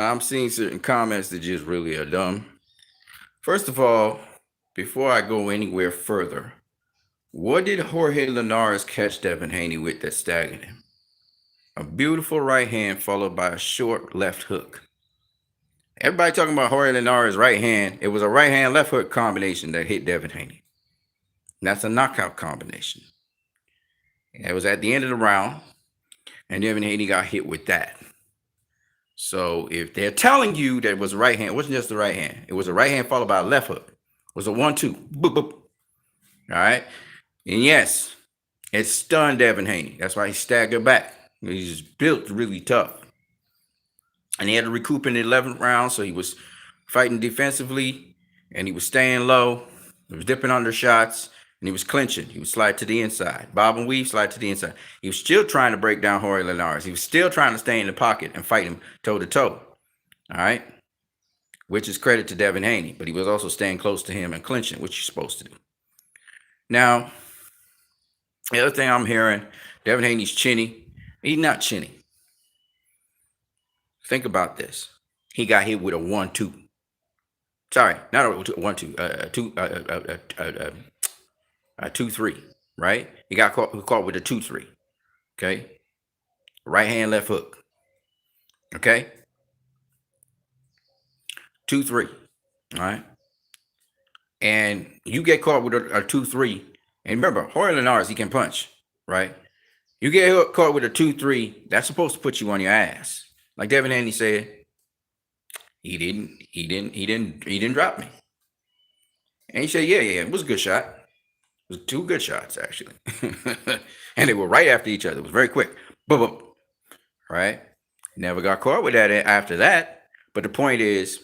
I'm seeing certain comments that just really are dumb. First of all, before I go anywhere further, what did Jorge Linares catch Devin Haney with that staggered him? A beautiful right hand followed by a short left hook. Everybody talking about Jorge Linares' right hand. It was a right hand left hook combination that hit Devin Haney. That's a knockout combination. It was at the end of the round, and Devin Haney got hit with that. So if they're telling you that it was a right hand, it wasn't just the right hand. It was a right hand followed by a left hook. It was a 1-2. Boop, boop. All right. And yes, it stunned Devin Haney. That's why he staggered back. He's built really tough. And he had to recoup in the 11th round. So he was fighting defensively and he was staying low. He was dipping under shots and he was clinching. He would slide to the inside. Bob and weave, slide to the inside. He was still trying to break down Jorge Linares. He was still trying to stay in the pocket and fight him toe to toe. All right. Which is credit to Devin Haney. But he was also staying close to him and clinching, which you're supposed to do. Now, the other thing I'm hearing, Devin Haney's chinny. He's not chinny. Think about this. He got hit with a 1-2. Sorry, not a 1-2. A 2-3. Right? He got caught with a 2-3. Okay. Right hand, left hook. Okay. 2-3. All right. And you get caught with a 2-3. And remember, Jorge Linares, he can punch. Right? You get caught with a 2-3. That's supposed to put you on your ass. Like Devin Haney said, he didn't drop me. And he said, yeah, it was a good shot. It was 2 good shots, actually. And they were right after each other. It was very quick. Boom, boom. Right? Never got caught with that after that. But the point is,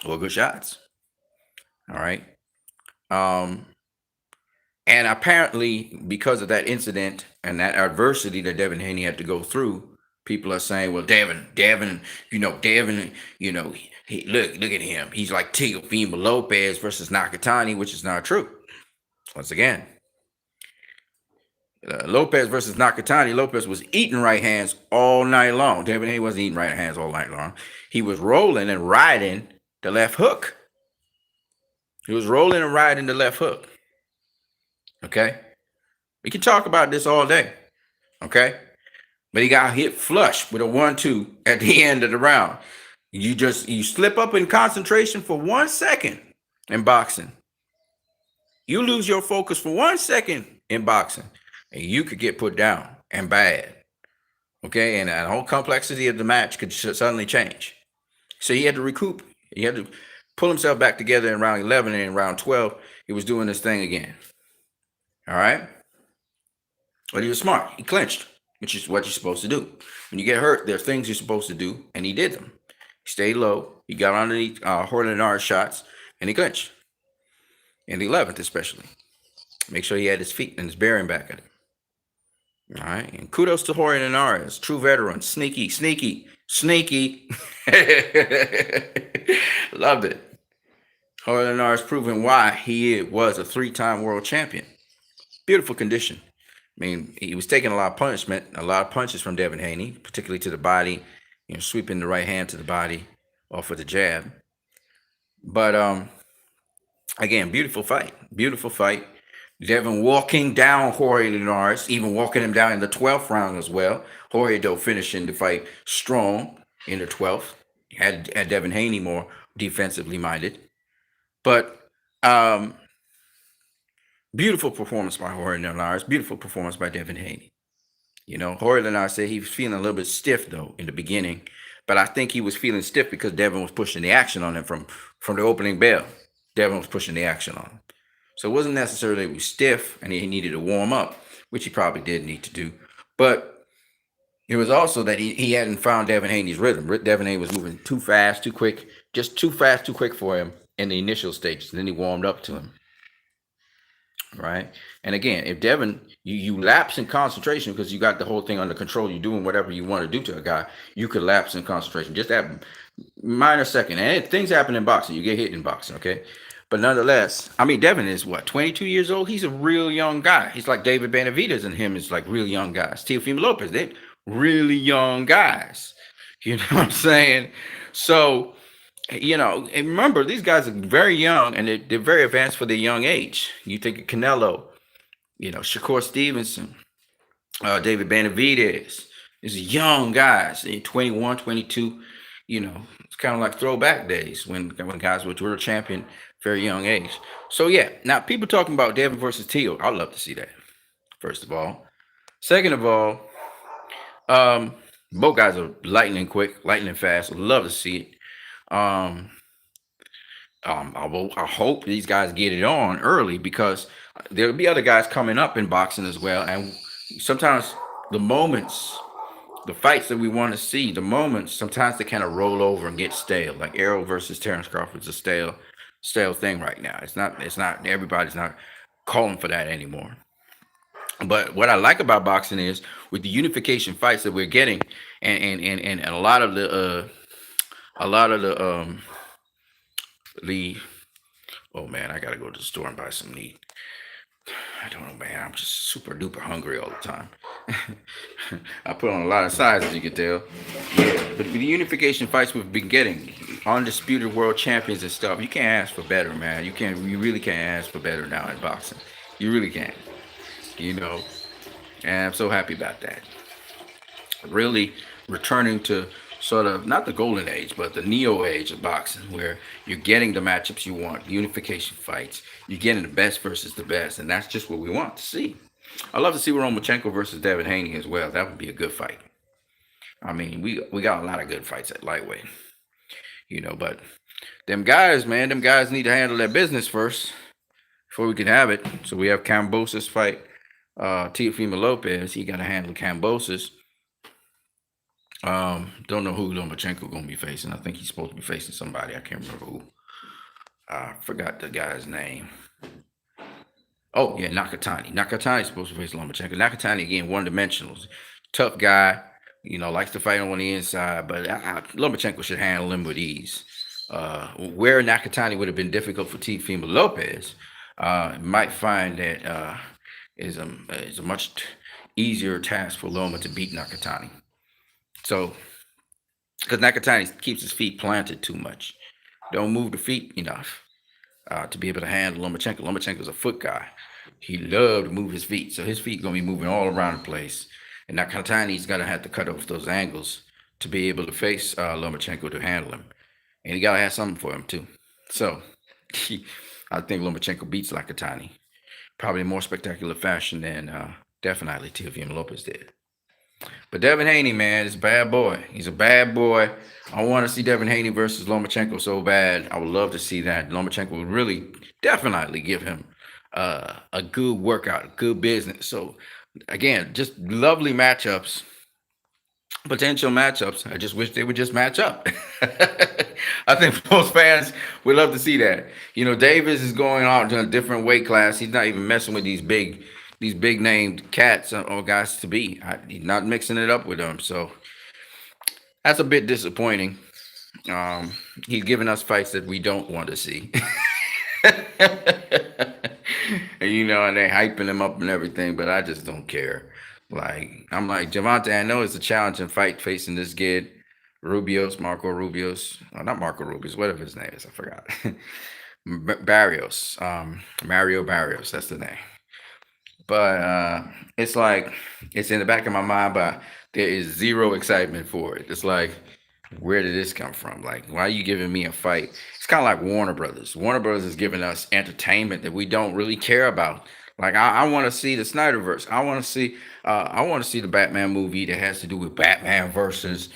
well, good shots. All right. And apparently, because of that incident and that adversity that Devin Haney had to go through, people are saying, well, Devin, look at him. He's like Teofimo Lopez versus Nakatani, which is not true. Once again, Lopez versus Nakatani, Lopez was eating right hands all night long. Devin Haney wasn't eating right hands all night long. He was rolling and riding the left hook. He was rolling and riding the left hook. Okay? We can talk about this all day. Okay? But he got hit flush with a 1-2 at the end of the round. You slip up in concentration for 1 second in boxing. You lose your focus for 1 second in boxing, and you could get put down and bad. Okay, and the whole complexity of the match could suddenly change. So he had to recoup. He had to pull himself back together in round 11, and in round 12, he was doing this thing again. All right? But he was smart. He clinched, which is what you're supposed to do. When you get hurt, there are things you're supposed to do, and he did them. He stayed low. He got underneath Jorge Linares shots, and he clinched. In the 11th, especially. Make sure he had his feet and his bearing back at him. All right. And kudos to Jorge Linares, true veteran. Sneaky. Loved it. Jorge Linares proving why he was a 3-time world champion. Beautiful condition. I mean, he was taking a lot of punishment, a lot of punches from Devin Haney, particularly to the body, sweeping the right hand to the body off with the jab. But again, beautiful fight. Devin walking down Jorge Linares, even walking him down in the 12th round as well. Jorge, though, finishing the fight strong in the 12th. Had Devin Haney more defensively minded. But beautiful performance by Jorge Linares. Beautiful performance by Devin Haney. Jorge Linares said he was feeling a little bit stiff, though, in the beginning. But I think he was feeling stiff because Devin was pushing the action on him from the opening bell. Devin was pushing the action on him. So it wasn't necessarily he was stiff and he needed to warm up, which he probably did need to do. But it was also that he hadn't found Devin Haney's rhythm. Devin Haney was moving too fast, too quick, just too fast, too quick for him in the initial stages. Then he warmed up to him. Right? And again, if Devin, you lapse in concentration because you got the whole thing under control, you're doing whatever you want to do to a guy, you could lapse in concentration. Just that minor second. And things happen in boxing. You get hit in boxing, okay? But nonetheless, I mean, Devin is 22 years old? He's a real young guy. He's like David Benavidez and him is like real young guys. Teofimo Lopez, they're really young guys. You know what I'm saying? So, and remember, these guys are very young and they're very advanced for their young age. You think of Canelo, Shakur Stevenson, David Benavidez. These young guys, 21, 22. It's kind of like throwback days when guys were world champion, very young age. So yeah, now people talking about Devin versus Teal. I'd love to see that. First of all, second of all, um, both guys are lightning quick, lightning fast. I'd love to see it. I hope these guys get it on early because there'll be other guys coming up in boxing as well, and sometimes the moments, the fights that we want to see, the moments, sometimes they kind of roll over and get stale. Like Errol versus Terrence Crawford's a stale thing right now. It's not. Everybody's not calling for that anymore. But what I like about boxing is with the unification fights that we're getting, and a lot of the oh man, I gotta go to the store and buy some meat. I don't know, man. I'm just super duper hungry all the time. I put on a lot of size, as you can tell. Yeah, but with the unification fights we've been getting, undisputed world champions and stuff, you can't ask for better, man. You really can't ask for better now in boxing. You really can't. You know, and I'm so happy about that. Really returning to sort of not the golden age, but the neo age of boxing, where you're getting the matchups you want, unification fights. You're getting the best versus the best, and that's just what we want to see. I love to see Lomachenko versus Devin Haney as well. That would be a good fight. I mean, we got a lot of good fights at lightweight, but them guys, man, them guys need to handle their business first before we can have it. So we have Cambosis fight Teofimo Lopez. He got to handle Cambosis. Don't know who Lomachenko gonna be facing. I think he's supposed to be facing somebody. I can't remember who. I forgot the guy's name. Oh yeah, Nakatani. Nakatani's supposed to face Lomachenko. Nakatani again, one dimensional, tough guy. Likes to fight on the inside, but Lomachenko should handle him with ease. Where Nakatani would have been difficult for Teofimo Lopez, might find that is a much easier task for Loma to beat Nakatani. So, because Nakatani keeps his feet planted too much, don't move the feet enough to be able to handle Lomachenko. Lomachenko's a foot guy. He loved to move his feet, so his feet gonna be moving all around the place. And Nakatani's gonna have to cut off those angles to be able to face Lomachenko to handle him, and he gotta have something for him too. So, I think Lomachenko beats Nakatani, probably in more spectacular fashion than definitely Teofimo Lopez did. But Devin Haney, man, is a bad boy. He's a bad boy. I want to see Devin Haney versus Lomachenko so bad. I would love to see that. Lomachenko would really, definitely give him a good workout, good business. So, again, just lovely matchups, potential matchups. I just wish they would just match up. I think most fans would love to see that. Davis is going out to a different weight class. He's not even messing with these big named cats or guys to be. He's not mixing it up with them. So that's a bit disappointing. He's giving us fights that we don't want to see. And they're hyping him up and everything, but I just don't care. I'm like, Javante, I know it's a challenging fight facing this kid, Marco Rubios. Oh, not Marco Rubios, whatever his name is, I forgot. Barrios, Mario Barrios, that's the name. But it's like, it's in the back of my mind, but there is zero excitement for it. It's like, where did this come from? Like, why are you giving me a fight? It's kind of like Warner Brothers. Warner Brothers is giving us entertainment that we don't really care about. Like, I want to see the Snyderverse. I want to see the Batman movie that has to do with Batman versus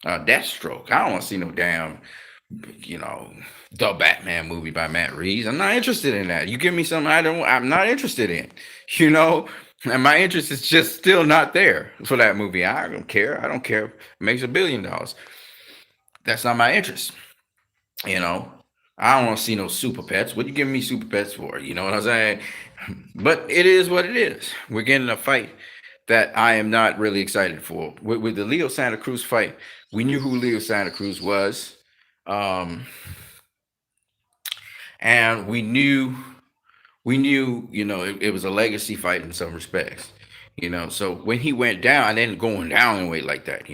Deathstroke. I don't want to see no damn, the Batman movie by Matt Reeves. I'm not interested in that. You give me something I'm not interested in, and my interest is just still not there for that movie. I don't care. I don't care. It makes $1 billion. That's not my interest. I don't want to see no super pets. What you giving me super pets for? You know what I'm saying? But it is what it is. We're getting a fight that I am not really excited for. With the Leo Santa Cruz fight, we knew who Leo Santa Cruz was. And we knew, it was a legacy fight in some respects. So when he went down, and then going down in weight like that,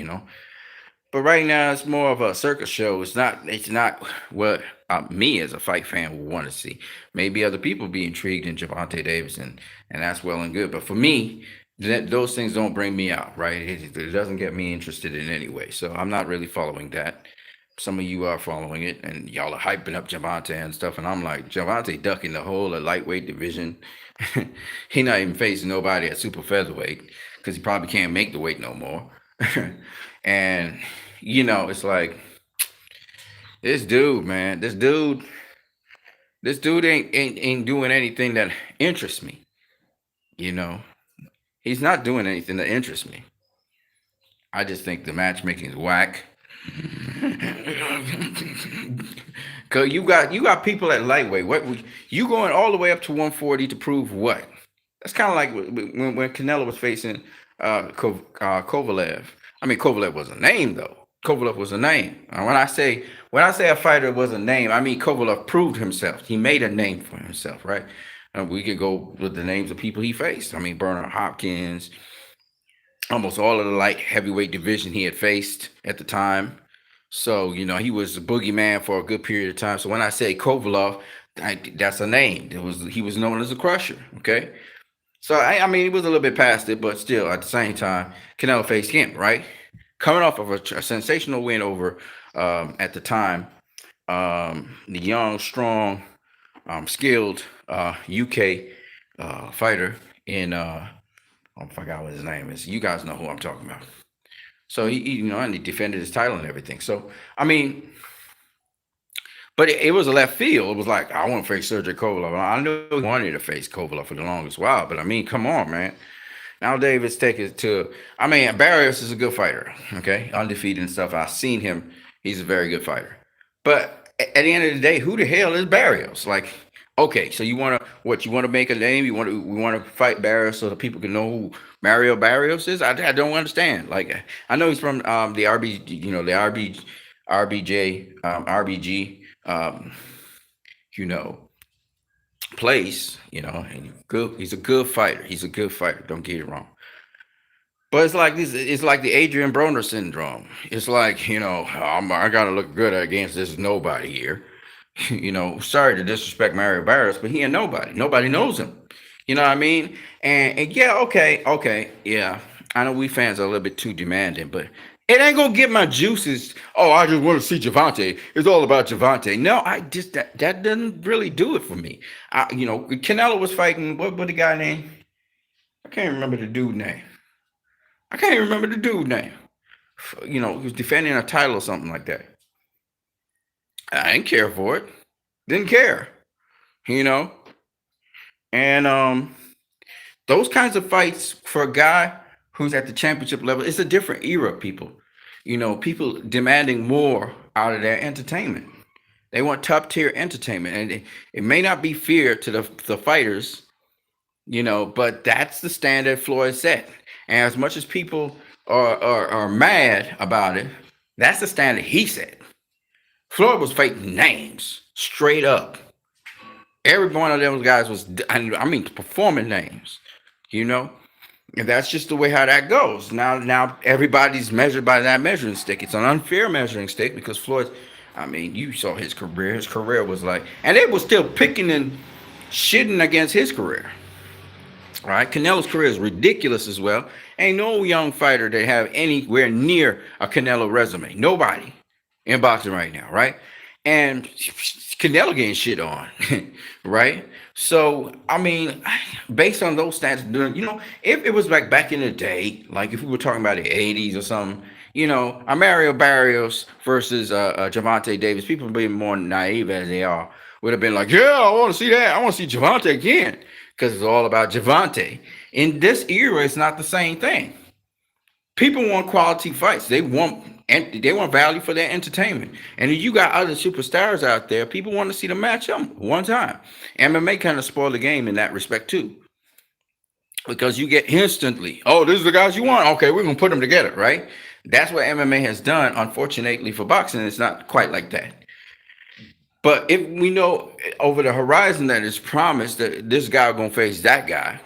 But right now, it's more of a circus show. It's not. It's not what me as a fight fan would want to see. Maybe other people be intrigued in Javante Davis, and that's well and good. But for me, those things don't bring me out. Right? It doesn't get me interested in any way. So I'm not really following that. Some of you are following it, and y'all are hyping up Javante and stuff. And I'm like, Javante ducking the whole of lightweight division. He not even facing nobody at super featherweight because he probably can't make the weight no more. And it's like this dude, man, this dude ain't doing anything that interests me. You know, he's not doing anything that interests me. I just think the matchmaking is whack. Cause you got people at lightweight. You going all the way up to 140 to prove what? That's kind of like when Canelo was facing Kovalev. I mean, Kovalev was a name though. Kovalev was a name. When I say a fighter was a name, I mean Kovalev proved himself. He made a name for himself, right? We could go with the names of people he faced. I mean, Bernard Hopkins, almost all of the light heavyweight division he had faced at the time. So, he was a boogeyman for a good period of time. So when I say Kovalev, that's a name. He was known as a crusher. Okay. So I mean, he was a little bit past it, but still at the same time, Canelo faced him, right? Coming off of a sensational win over at the time, the young, strong, skilled UK fighter in I forgot what his name is. You guys know who I'm talking about. So and he defended his title and everything. So I mean, but it was a left field. It was like I want to face Sergey Kovalev. I knew he wanted to face Kovalev for the longest while, but I mean, come on, man. Now Davis take it to. I mean, Barrios is a good fighter. Okay, undefeated and stuff. I've seen him. He's a very good fighter. But at the end of the day, who the hell is Barrios? Like, okay, so you want to what? You want to make a name? We want to fight Barrios so that people can know who Mario Barrios is? I don't understand. Like, I know he's from the RB, the RBJ, RBG, place. And good. He's a good fighter. He's a good fighter. Don't get it wrong. But it's like this. It's like the Adrian Broner syndrome. It's like I gotta look good against this nobody here. Sorry to disrespect Mario Barris, but he ain't nobody. Nobody knows him. You know what I mean? And yeah, okay, yeah. I know we fans are a little bit too demanding, but it ain't gonna get my juices. Oh, I just want to see Javante. It's all about Javante. No, I just that doesn't really do it for me. Canelo was fighting what the guy name? I can't remember the dude name. I can't even remember the dude name. He was defending a title or something like that. I didn't care for it. Didn't care. You know? And those kinds of fights for a guy who's at the championship level, it's a different era, people. People demanding more out of their entertainment. They want top tier entertainment. And it may not be fair to the fighters, but that's the standard Floyd set. And as much as people are mad about it, that's the standard he set. Floyd was fighting names straight up. Every one of those guys was, performing names, and that's just the way how that goes. Now everybody's measured by that measuring stick. It's an unfair measuring stick because Floyd, you saw his career. His career was like, and they were still picking and shitting against his career. All right, Canelo's career is ridiculous as well. Ain't no young fighter that have anywhere near a Canelo resume. Nobody in boxing right now, right? And Canelo getting shit on, right? So, based on those stats, if it was like back in the day, like if we were talking about the 80s or something, a Mario Barrios versus Javante Davis, people being more naive as they are, would have been like, yeah, I want to see that. I want to see Javante again because it's all about Javante. In this era, it's not the same thing. People want quality fights. They want value for their entertainment. And if you got other superstars out there, people want to see them match them one time. MMA kind of spoil the game in that respect too. Because you get instantly, oh, this is the guys you want. Okay, we're going to put them together, right? That's what MMA has done. Unfortunately for boxing, it's not quite like that. But if we know over the horizon that it's promised that this guy going to face that guy,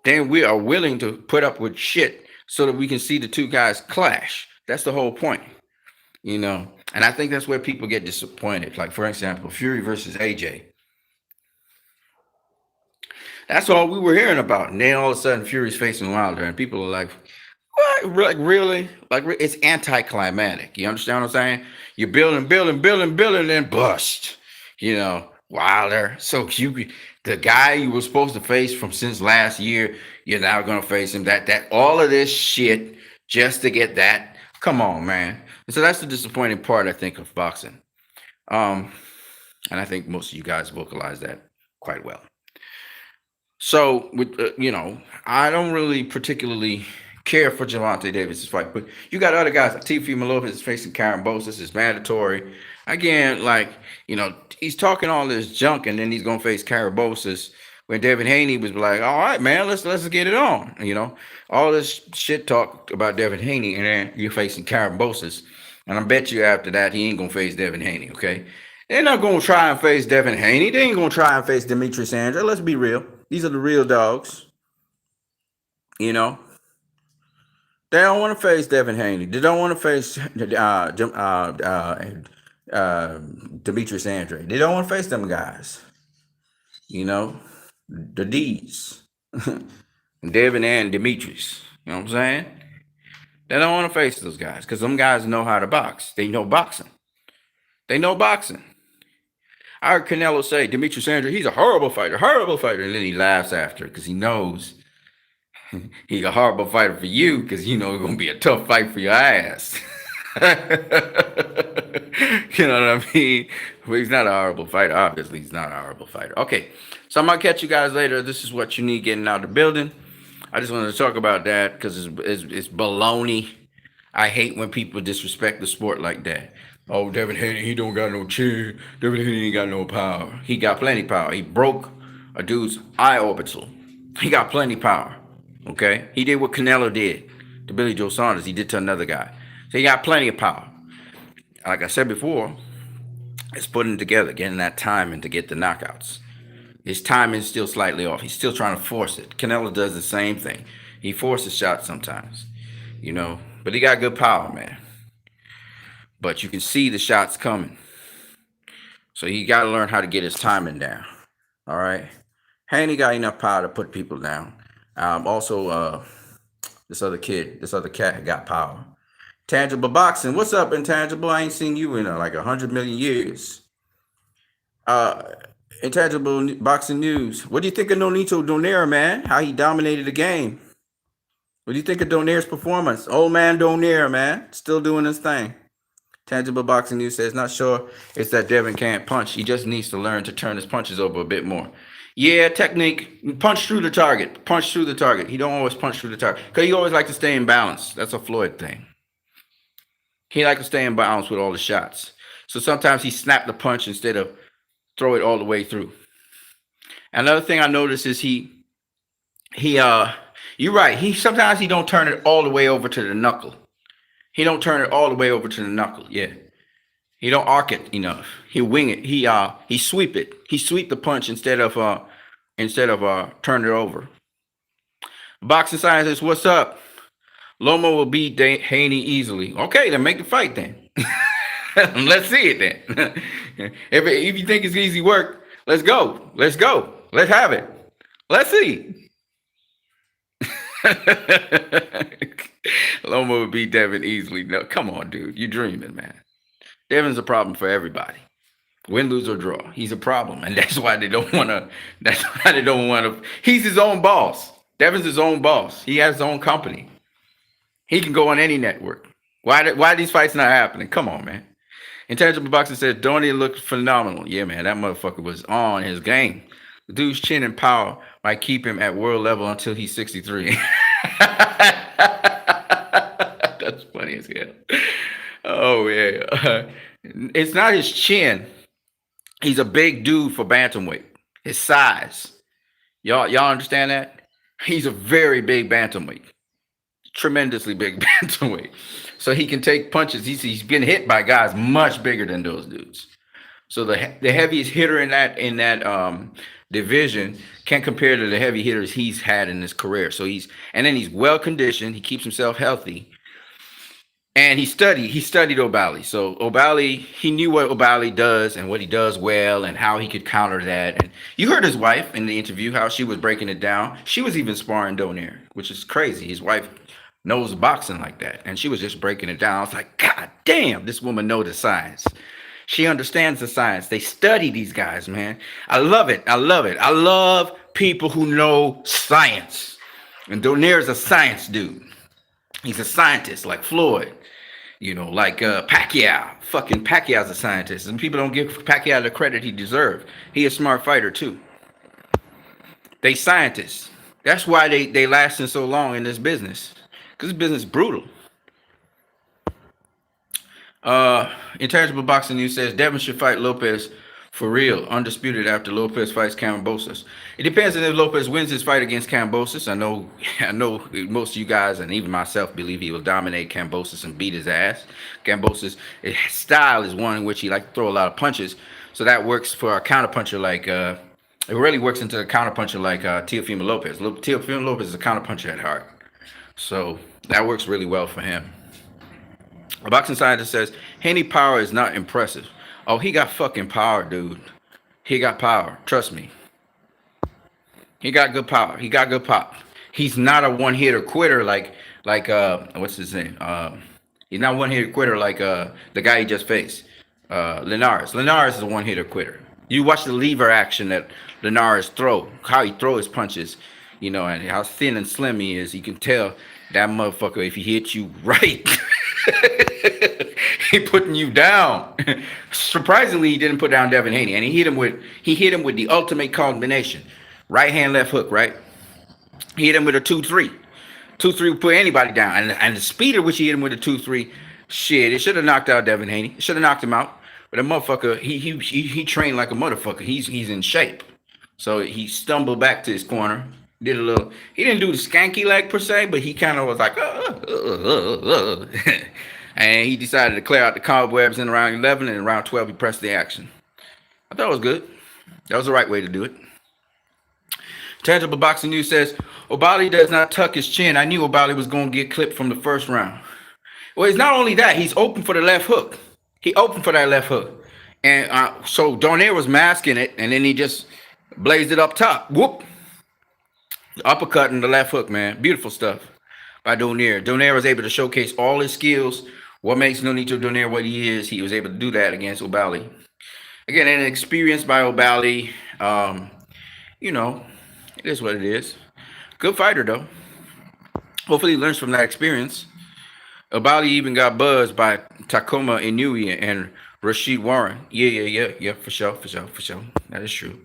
then we are willing to put up with shit so that we can see the two guys clash. That's the whole point. And I think that's where people get disappointed. Like, for example, Fury versus AJ. That's all we were hearing about. And then all of a sudden, Fury's facing Wilder, and people are like, "What? Like really? Like it's anticlimactic." You understand what I'm saying? You're building, building, building, building, and bust. Wilder. So the guy you were supposed to face from since last year, you're now gonna face him. That all of this shit just to get that. Come on, man. And so that's the disappointing part, I think, of boxing. Um, and I think most of you guys vocalize that quite well. So, I don't really particularly care for Javante Davis's fight, but you got other guys like Teofimo Lopez is facing Karen Bosis. It's mandatory. Again, he's talking all this junk, and then he's gonna face Karen Bosis. When Devin Haney was like, "All right, man, let's get it on," all this shit talk about Devin Haney, and then you're facing Karen Bosis, and I bet you after that he ain't gonna face Devin Haney. Okay, they're not gonna try and face Devin Haney. They ain't gonna try and face Demetrius Sandra. Let's be real. These are the real dogs. You know, they don't want to face Devin Haney. They don't want to face Demetrius Andre. They don't want to face them guys. The D's. Devin and Demetrius. You know what I'm saying? They don't want to face those guys because them guys know how to box. They know boxing. They know boxing. I heard Canelo say, Demetrius Sandra, he's a horrible fighter, and then he laughs after because he knows he's a horrible fighter for you because it's going to be a tough fight for your ass. You know what I mean? But he's not a horrible fighter. Obviously, he's not a horrible fighter. Okay, so I'm going to catch you guys later. This is what you need getting out of the building. I just wanted to talk about that because it's baloney. I hate when people disrespect the sport like that. Oh, Devin Haney, he don't got no chin. Devin Haney ain't got no power. He got plenty power. He broke a dude's eye orbital. He got plenty power. Okay? He did what Canelo did to Billy Joe Saunders. He did to another guy. So he got plenty of power. Like I said before, it's putting together, getting that timing to get the knockouts. His timing is still slightly off. He's still trying to force it. Canelo does the same thing. He forces shots sometimes, but he got good power, man. But you can see the shots coming. So he got to learn how to get his timing down. All right. Haney got enough power to put people down. Also, this other cat got power. Tangible Boxing. What's up, Intangible? I ain't seen you in like 100 million years. Intangible Boxing News. What do you think of Nonito Donaire, man? How he dominated the game. What do you think of Donaire's performance? Old man Donaire, man. Still doing his thing. Tangible Boxing News says, not sure it's that Devin can't punch. He just needs to learn to turn his punches over a bit more. Yeah, technique. Punch through the target. Punch through the target. He don't always punch through the target. Because he always like to stay in balance. That's a Floyd thing. He like to stay in balance with all the shots. So sometimes he snap the punch instead of throw it all the way through. Another thing I noticed is you're right. Sometimes he don't turn it all the way over to the knuckle. He don't turn it all the way over to the knuckle. Yeah. He don't arc it enough. He wing it. He sweep it. He sweep the punch instead of turn it over. Boxing Science says, what's up? Lomo will beat Haney easily. Okay, then make the fight then. Let's see it then. If you think it's easy work, let's go. Let's go. Let's have it. Let's see. Lomo would beat Devin easily. No, come on, dude. You're dreaming, man. Devin's a problem for everybody. Win, lose, or draw. He's a problem. And that's why they don't want to. He's his own boss. Devin's his own boss. He has his own company. He can go on any network. Why these fights not happening? Come on, man. Intangible Boxing says, Donnie looked phenomenal. Yeah, man. That motherfucker was on his game. The dude's chin and power might keep him at world level until he's 63. That's funny as hell. Oh, yeah. It's not his chin. He's a big dude for bantamweight. His size. Y'all understand that? He's a very big bantamweight. Tremendously big bantamweight. So he can take punches. He's been hit by guys much bigger than those dudes. So the heaviest hitter in that division can't compare to the heavy hitters he's had in his career. So he's well conditioned. He keeps himself healthy. And he studied O'Bally. So O'Bally, he knew what O'Bally does and what he does well and how he could counter that. And you heard his wife in the interview how she was breaking it down. She was even sparring Donaire, which is crazy. His wife knows boxing like that, and she was just breaking it down. I was like, God damn, this woman knows the science. She understands the science. They study these guys, man. I love it. I love it. I love people who know science. And Donaire's a science dude. He's a scientist like Floyd, like Pacquiao. Fucking Pacquiao's a scientist, and people don't give Pacquiao the credit he deserves. He a smart fighter too. They scientists. That's why they lasting so long in this business, because this business is brutal. Intangible Boxing News says Devin should fight Lopez for real, undisputed after Lopez fights Kambosos. It depends on if Lopez wins his fight against Kambosos. I know most of you guys and even myself believe he will dominate Kambosos and beat his ass. Kambosos' style is one in which he likes to throw a lot of punches, so that works for a counterpuncher like it really works into a counterpuncher like Teofimo Lopez. Teofimo Lopez is a counterpuncher at heart, so that works really well for him. A boxing scientist says Haney power is not impressive. Oh, he got fucking power, dude. He got power. Trust me. He got good power. He got good pop. He's not a one hitter quitter like what's his name? He's not one hitter quitter like the guy he just faced. Linares. Linares is a one hitter quitter. You watch the lever action that Linares throw, how he throws his punches, and how thin and slim he is. You can tell that motherfucker, if he hits you right, he putting you down. Surprisingly, he didn't put down Devin Haney, and he hit him with the ultimate combination. Right hand, left hook, right? He hit him with a 2-3. 2-3 would put anybody down. And the speed at which he hit him with a 2-3, shit, it should have knocked out Devin Haney. It should have knocked him out. But the motherfucker, he trained like a motherfucker. He's in shape. So he stumbled back to his corner. He didn't do the skanky leg per se, but he kind of was like, and he decided to clear out the cobwebs in round 11, and in round 12 he pressed the action. I thought it was good. That was the right way to do it. Tangible Boxing News says, O'Bally does not tuck his chin. I knew O'Bally was going to get clipped from the first round. Well, it's not only that. He's open for the left hook. He opened for that left hook. And so Donaire was masking it, and then he just blazed it up top. Whoop. Uppercut and the left hook, man. Beautiful stuff by Donaire. Donaire was able to showcase all his skills. What makes Nonito Donaire what he is, he was able to do that against O'Bally. Again, an experience by O'Bally. It is what it is. Good fighter, though. Hopefully he learns from that experience. O'Bally even got buzzed by Takuma Inoue and Rashid Warren. Yeah, for sure. That is true.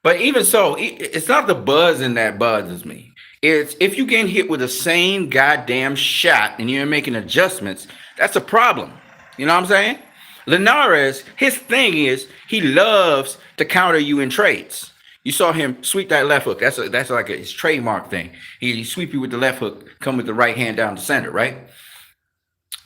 But even so, it's not the buzzing that bothers me. It's if you get hit with the same goddamn shot and you're making adjustments, that's a problem. You know what I'm saying? Linares, his thing is he loves to counter you in trades. You saw him sweep that left hook. That's like his trademark thing. He sweep you with the left hook, come with the right hand down the center, right?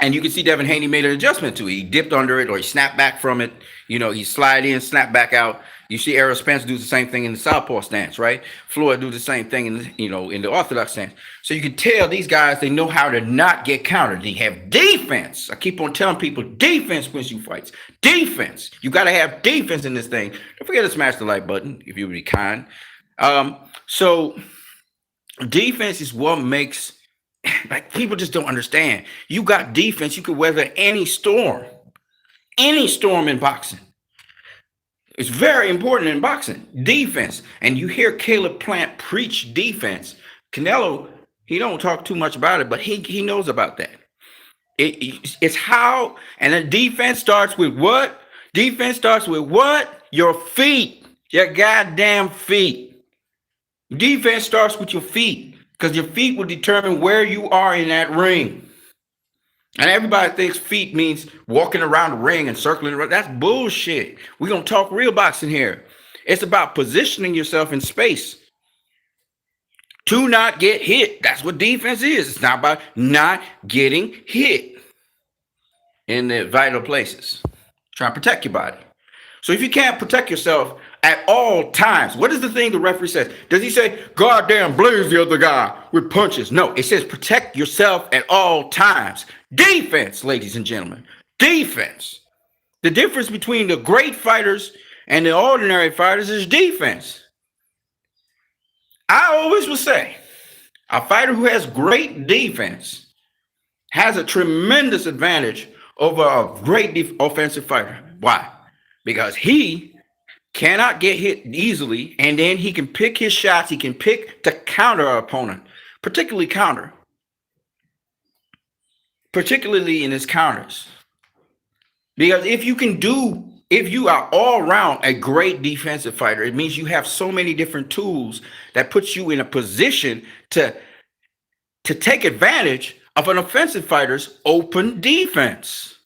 And you can see Devin Haney made an adjustment to it. He dipped under it or he snapped back from it. He slide in, snap back out. You see Errol Spence do the same thing in the southpaw stance, right? Floyd do the same thing in the orthodox stance. So you can tell these guys, they know how to not get countered. They have defense. I keep on telling people, defense wins you fights. Defense. You got to have defense in this thing. Don't forget to smash the like button if you would be kind. So defense is what makes, like, people just don't understand. You got defense. You can weather any storm in boxing. It's very important in boxing, defense. And you hear Caleb Plant preach defense. Canelo, he don't talk too much about it, but he knows about that. It's how, and the defense starts with what? Defense starts with what? Your feet, your goddamn feet. Defense starts with your feet because your feet will determine where you are in that ring. And everybody thinks feet means walking around the ring and circling around. That's bullshit. We're going to talk real boxing here. It's about positioning yourself in space to not get hit. That's what defense is. It's not about not getting hit in the vital places. Try to protect your body. So if you can't protect yourself at all times, what is the thing the referee says? Does he say, goddamn blaze the other guy with punches? No, it says protect yourself at all times. Defense, ladies and gentlemen. Defense. The difference between the great fighters and the ordinary fighters is defense. I always will say, a fighter who has great defense has a tremendous advantage over a great offensive fighter. Why? Because he cannot get hit easily, and then he can pick his shots. He can pick to counter our opponent, particularly in his counters. Because if you are all around a great defensive fighter, it means you have so many different tools that puts you in a position to take advantage of an offensive fighter's open defense.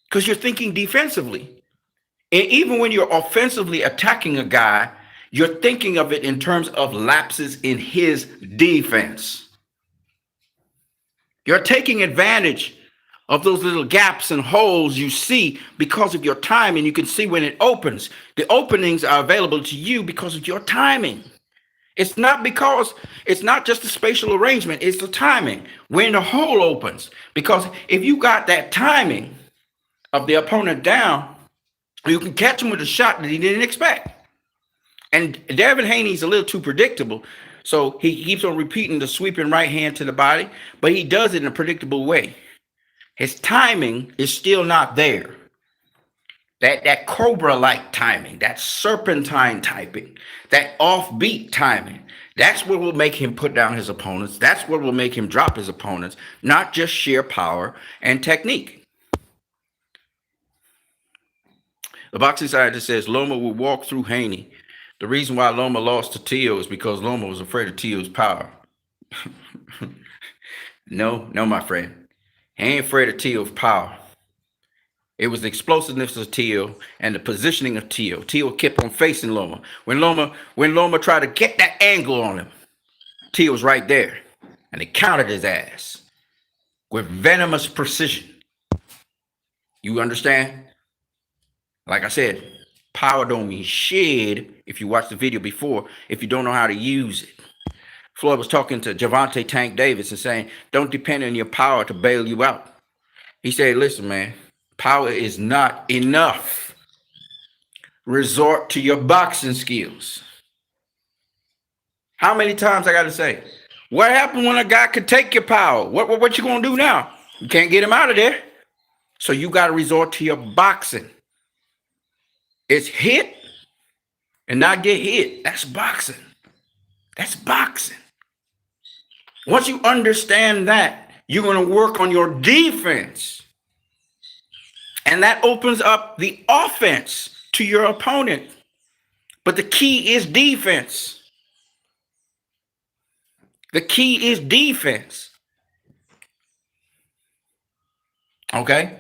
Because you're thinking defensively. And even when you're offensively attacking a guy, you're thinking of it in terms of lapses in his defense. You're taking advantage of those little gaps and holes you see because of your timing. You can see when it opens. The openings are available to you because of your timing. It's not just the spatial arrangement, it's the timing when the hole opens. Because if you got that timing of the opponent down, you can catch him with a shot that he didn't expect. And Devin Haney's a little too predictable. So he keeps on repeating the sweeping right hand to the body, but he does it in a predictable way. His timing is still not there. That cobra-like timing, that serpentine typing, that offbeat timing, that's what will make him put down his opponents. That's what will make him drop his opponents, not just sheer power and technique. The boxing scientist says Loma will walk through Haney. The reason why Loma lost to Tio is because Loma was afraid of Tio's power. No, my friend. He ain't afraid of Tio's power. It was the explosiveness of Tio and the positioning of Tio. Tio kept on facing Loma. When Loma tried to get that angle on him, Tio was right there. And he countered his ass with venomous precision. You understand? Like I said, power don't mean shit if you watch the video before, if you don't know how to use it. Floyd was talking to Javante Tank Davis and saying, don't depend on your power to bail you out. He said, listen, man, power is not enough. Resort to your boxing skills. How many times I got to say, what happened when a guy could take your power? What you going to do now? You can't get him out of there. So you got to resort to your boxing. It's hit and not get hit. That's boxing. That's boxing. Once you understand that, you're going to work on your defense. And that opens up the offense to your opponent. But the key is defense. The key is defense. Okay?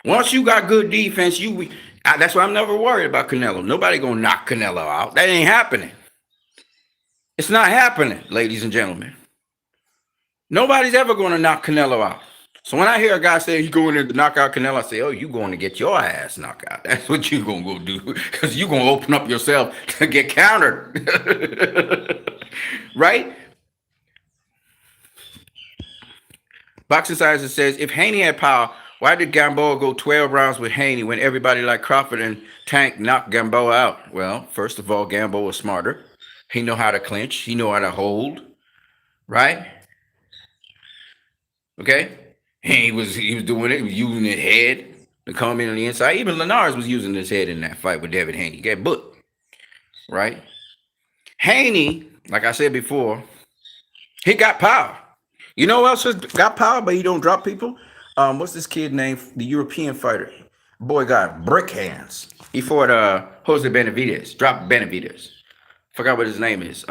Once you got good defense, that's why I'm never worried about Canelo. Nobody gonna knock Canelo out. That ain't happening. It's not happening, ladies and gentlemen. Nobody's ever gonna knock Canelo out. So when I hear a guy say he's going in to knock out Canelo, I say, oh, you going to get your ass knocked out. That's what you gonna go do, because you gonna open up yourself to get countered. Right? Boxing Science says, if Haney had power, why did Gamboa go 12 rounds with Haney when everybody like Crawford and Tank knocked Gamboa out? Well, first of all, Gamboa was smarter. He know how to clinch. He know how to hold. Right? Okay? He was doing it. He was using his head to come in on the inside. Even Linares was using his head in that fight with Devin Haney. Get booked. Right? Haney, like I said before, he got power. You know who else has got power, but he don't drop people? What's this kid name? The European fighter. Boy got brick hands. He fought Jose Benavidez. Dropped Benavidez. Forgot what his name is.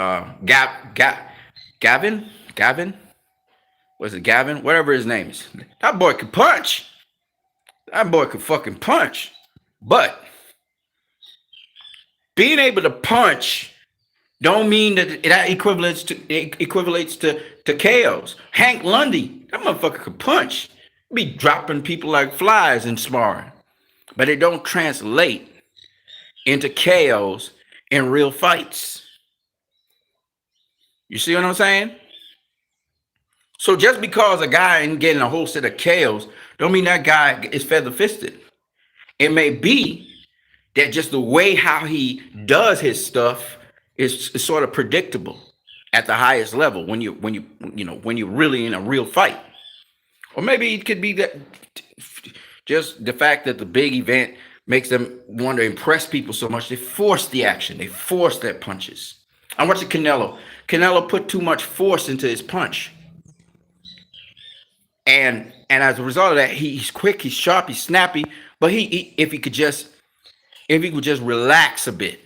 Gavin? Was it Gavin? Whatever his name is. That boy could punch. That boy could fucking punch. But being able to punch don't mean that equivalates to KOs. Hank Lundy, that motherfucker could punch. Be dropping people like flies in sparring, but it don't translate into KOs in real fights. You see what I'm saying? So just because a guy ain't getting a whole set of KOs, don't mean that guy is feather fisted. It may be that just the way how he does his stuff is sort of predictable at the highest level when you're really in a real fight. Or maybe it could be that just the fact that the big event makes them want to impress people so much, they force the action, they force their punches. I'm watching Canelo. Canelo put too much force into his punch. And as a result of that, he's quick, he's sharp, he's snappy. But if he could just relax a bit.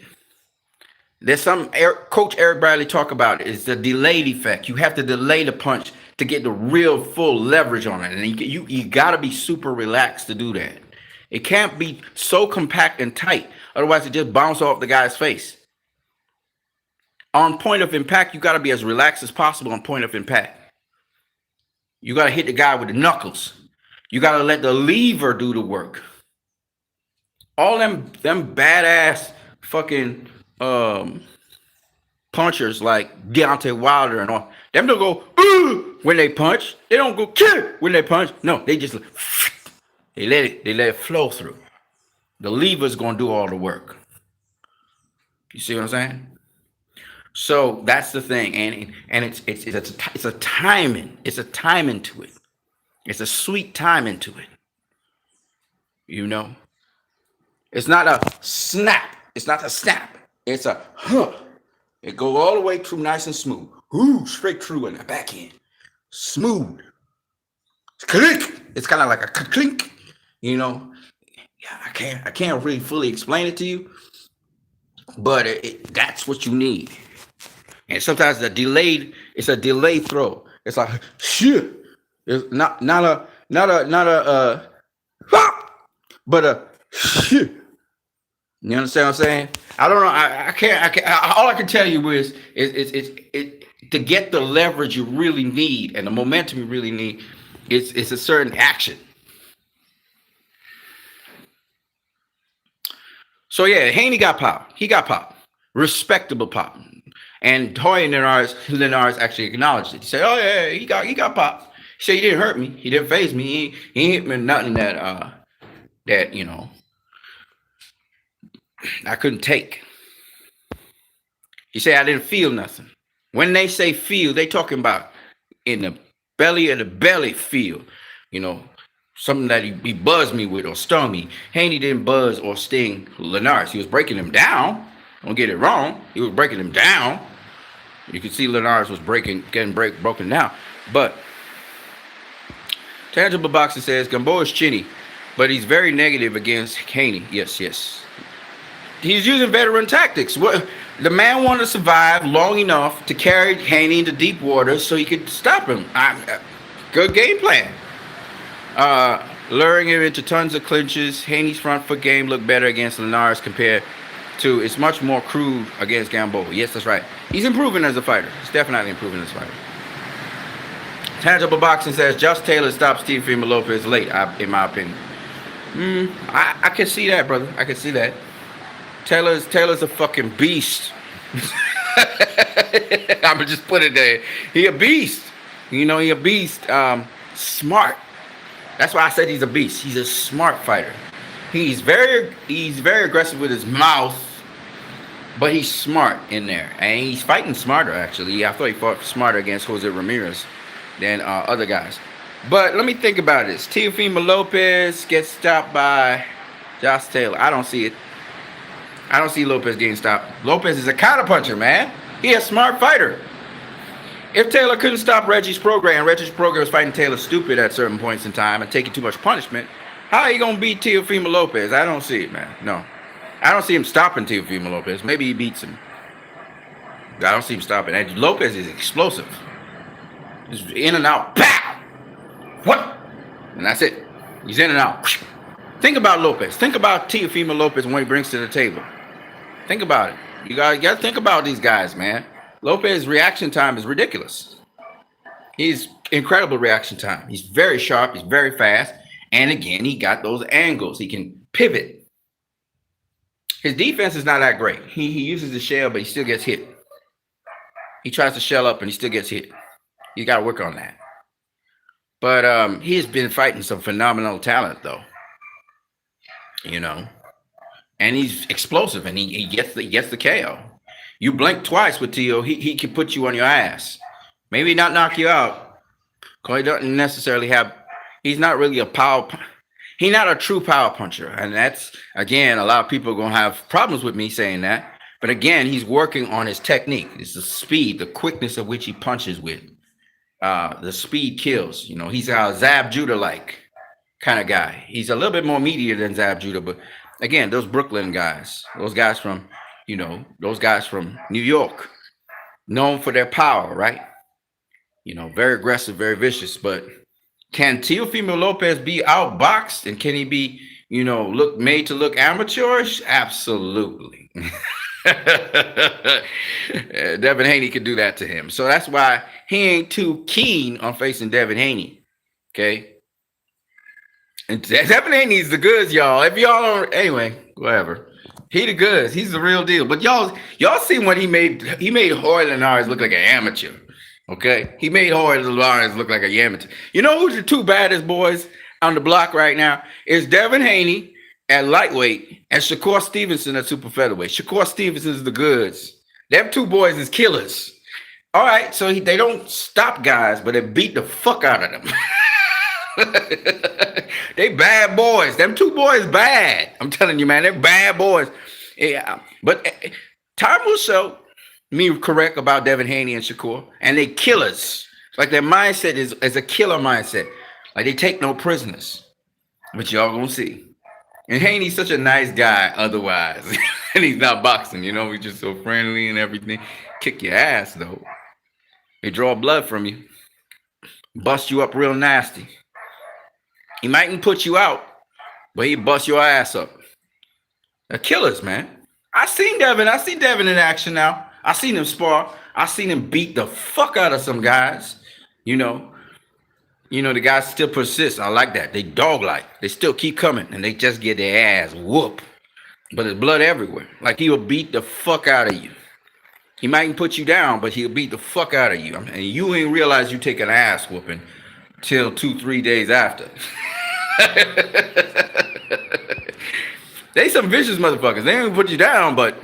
There's some Coach Eric Bradley talk about it. It's the delayed effect. You have to delay the punch to get the real full leverage on it, and you got to be super relaxed to do that. It can't be so compact and tight, otherwise it just bounces off the guy's face. On point of impact, you got to be as relaxed as possible on point of impact. You got to hit the guy with the knuckles. You got to let the lever do the work. All them badass fucking punchers like Deontay Wilder and all, them don't go when they punch. They don't go when they punch. No, they just they let it flow through. The lever's gonna do all the work. You see what I'm saying? So that's the thing, and it's a timing. It's a timing to it. It's a sweet timing to it. You know, it's not a snap. It's not a snap. It's a huh. It goes all the way through nice and smooth. Ooh, straight through in the back end. Smooth. Clink. It's kind of like a clink. You know, yeah, I can't really fully explain it to you, but that's what you need. And sometimes it's a delayed throw. It's like shit. It's not a but a shit. You understand what I'm saying? I don't know. I can't. All I can tell you is to get the leverage you really need and the momentum you really need. It's a certain action. So yeah, Haney got pop. He got pop. Respectable pop. And Hoy Linares actually acknowledged it. He said, "Oh yeah, he got pop." He said, "He didn't hurt me. He didn't faze me. He hit me nothing that you know I couldn't take." He said, "I didn't feel nothing." When they say feel, they talking about in the belly of the belly feel. You know, something that he buzzed me with or stung me. Haney didn't buzz or sting Linares. He was breaking him down. Don't get it wrong. He was breaking him down. You can see Linares was getting broken down. But Tangible Boxing says Gamboa is Chinny, but he's very negative against Haney. Yes. He's using veteran tactics. The man wanted to survive long enough to carry Haney into deep water so he could stop him. Good game plan. Luring him into tons of clinches. Haney's front foot game looked better against Linares compared to it's much more crude against Gamboa. Yes, that's right. He's improving as a fighter. He's definitely improving as a fighter. Tangible Boxing says Josh Taylor stops Teofimo Lopez late, in my opinion. I can see that, brother. I can see that. Taylor's a fucking beast. I'ma just put it there. He a beast. You know, he a beast. Smart. That's why I said he's a beast. He's a smart fighter. He's very aggressive with his mouth, but he's smart in there, and he's fighting smarter. Actually, I thought he fought smarter against Jose Ramirez than other guys. But let me think about this. Teofimo Lopez gets stopped by Josh Taylor. I don't see it. I don't see Lopez getting stopped. Lopez is a counterpuncher, man. He's a smart fighter. If Taylor couldn't stop Reggie's program was fighting Taylor stupid at certain points in time and taking too much punishment, how are you going to beat Teofimo Lopez? I don't see it, man. No. I don't see him stopping Teofimo Lopez. Maybe he beats him. I don't see him stopping. And Lopez is explosive. He's in and out. Pow! What? And that's it. He's in and out. Think about Lopez. Think about Teofimo Lopez and what he brings to the table. Think about it. You got to think about these guys, man. Lopez's reaction time is ridiculous. He's incredible reaction time. He's very sharp. He's very fast. And again, he got those angles. He can pivot. His defense is not that great. He uses the shell, but he still gets hit. He tries to shell up and he still gets hit. You got to work on that. But he has been fighting some phenomenal talent, though. You know, and he's explosive, and he gets the KO. You blink twice with T.O., he can put you on your ass. Maybe not knock you out, because he doesn't necessarily have. He's not really a power. He's not a true power puncher, and that's again a lot of people are gonna have problems with me saying that. But again, he's working on his technique. It's the speed, the quickness of which he punches with. The speed kills. You know, he's a Zab Judah-like kind of guy. He's a little bit more meatier than Zab Judah, but again, those Brooklyn guys, those guys from New York, known for their power, right? You know, very aggressive, very vicious. But can Teofimo Lopez be outboxed, and can he be, made to look amateurish? Absolutely. Devin Haney could do that to him. So that's why he ain't too keen on facing Devin Haney. Okay. And Devin Haney's the goods, y'all. If y'all don't, anyway, whatever. He the goods. He's the real deal. But y'all see what he made. He made Jorge Linares look like an amateur. Okay. He made Jorge Linares look like an amateur. You know who's the two baddest boys on the block right now? Is Devin Haney at lightweight and Shakur Stevenson at super featherweight. Shakur Stevenson is the goods. Them two boys is killers. All right, so they don't stop guys, but they beat the fuck out of them. They bad boys. Them two boys bad. I'm telling you, man, they're bad boys. Yeah, but time will show me correct about Devin Haney and Shakur, and they killers. Like their mindset is a killer mindset. Like they take no prisoners. But y'all gonna see. And Haney's such a nice guy otherwise. And he's not boxing, he's just so friendly and everything. Kick your ass, though. They draw blood from you. Bust you up real nasty. He mightn't put you out, but he bust your ass up. They're killers, man. I seen Devin in action now. I seen him spar. I seen him beat the fuck out of some guys. The guys still persist. I like that. They dog-like. They still keep coming, and they just get their ass whooped. But there's blood everywhere. Like he will beat the fuck out of you. He mightn't put you down, but he'll beat the fuck out of you. And you ain't realize you take an ass whooping till 2-3 days after. They some vicious motherfuckers. They ain't put you down, but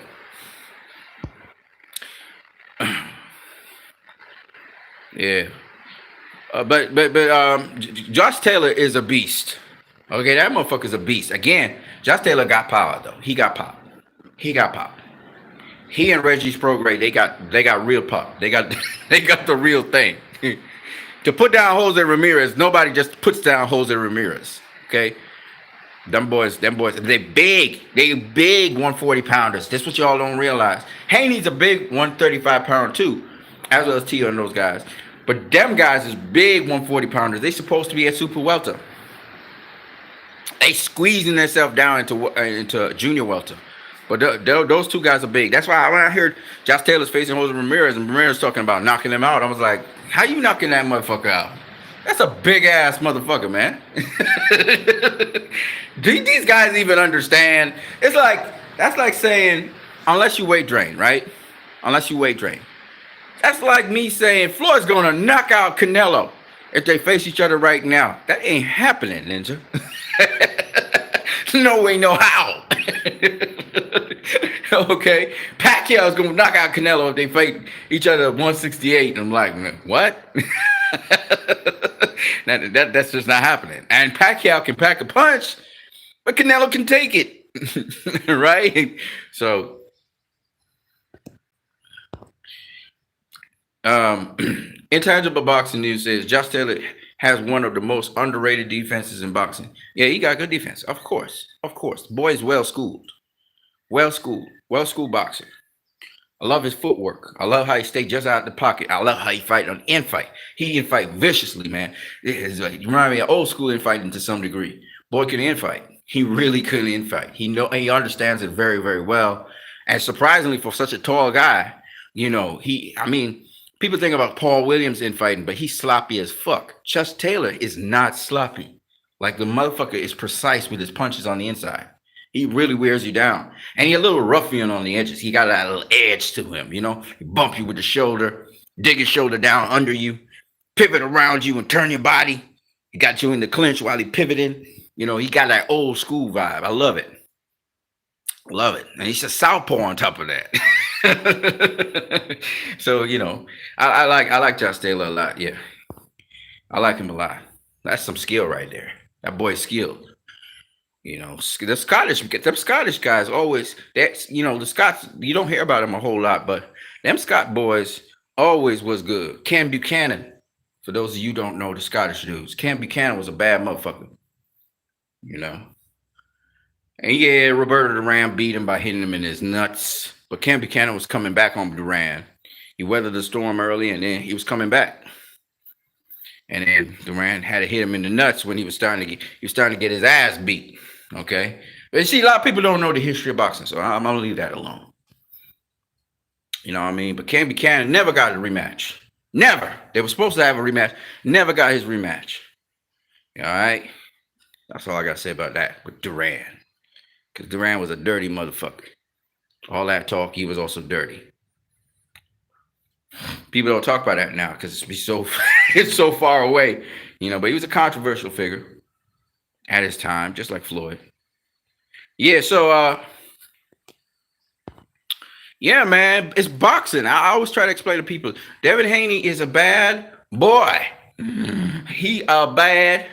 yeah. But Josh Taylor is a beast. Okay, that motherfucker's a beast. Again, Josh Taylor got power though. He got pop. He and Reggie Prograis, they got real pop. They got the real thing. To put down Jose Ramirez, nobody just puts down Jose Ramirez. Okay, them boys, they big 140 pounders. That's what y'all don't realize. Haney's a big 135 pounder too, as well as Tio and those guys. But them guys is big 140 pounders. They supposed to be at super welter. They squeezing themselves down into junior welter. But those two guys are big. That's why when I heard Josh Taylor's facing Jose Ramirez and Ramirez talking about knocking them out, I was like, how you knocking that motherfucker out? That's a big ass motherfucker, man. Do these guys even understand? That's like saying, unless you weight drain, right? Unless you weight drain. That's like me saying Floyd's gonna knock out Canelo if they face each other right now. That ain't happening, Ninja. No way, no how. Okay, Pacquiao's gonna knock out Canelo if they fight each other at 168. I'm like, what? That's just not happening. And Pacquiao can pack a punch, but Canelo can take it, right? So. Intangible Boxing News says Josh Taylor has one of the most underrated defenses in boxing. Yeah, he got good defense. Of course. Boy's well schooled boxer. I love his footwork. I love how he stayed just out of the pocket. I love how he fight on infight. He infight viciously, man. It reminds me of old school infighting to some degree. Boy can infight. He really could infight. He understands it very, very well. And surprisingly, for such a tall guy, People think about Paul Williams in fighting, but he's sloppy as fuck. Chuck Taylor is not sloppy. Like the motherfucker is precise with his punches on the inside. He really wears you down. And he's a little ruffian on the edges. He got that little edge to him, you know? He bump you with the shoulder, dig his shoulder down under you, pivot around you and turn your body. He got you in the clinch while he pivoting. You know, he got that old school vibe. I love it. Love it. And he's a southpaw on top of that. So, you know, I like Josh Taylor a lot. Yeah. I like him a lot. That's some skill right there. That boy's skilled. You know, the Scottish guys always, that's, you know, the Scots, you don't hear about them a whole lot, but them Scott boys always was good. Cam Buchanan, for those of you who don't know the Scottish dudes, Cam Buchanan was a bad motherfucker, you know. And yeah, Roberto Duran beat him by hitting him in his nuts, but Cam Buchanan was coming back on Duran. He weathered the storm early, and then he was coming back. And then Duran had to hit him in the nuts when he was starting to get his ass beat. Okay, but see, a lot of people don't know the history of boxing, so I'm gonna leave that alone. You know what I mean? But Cam Buchanan never got a rematch. Never. They were supposed to have a rematch. Never got his rematch. All right. That's all I gotta say about that with Duran, because Duran was a dirty motherfucker. All that talk, he was also dirty. People don't talk about that now because it's so far away, you know. But he was a controversial figure at his time, just like Floyd. Yeah, so yeah, man, it's boxing. I always try to explain to people, Devin Haney is a bad boy. He a bad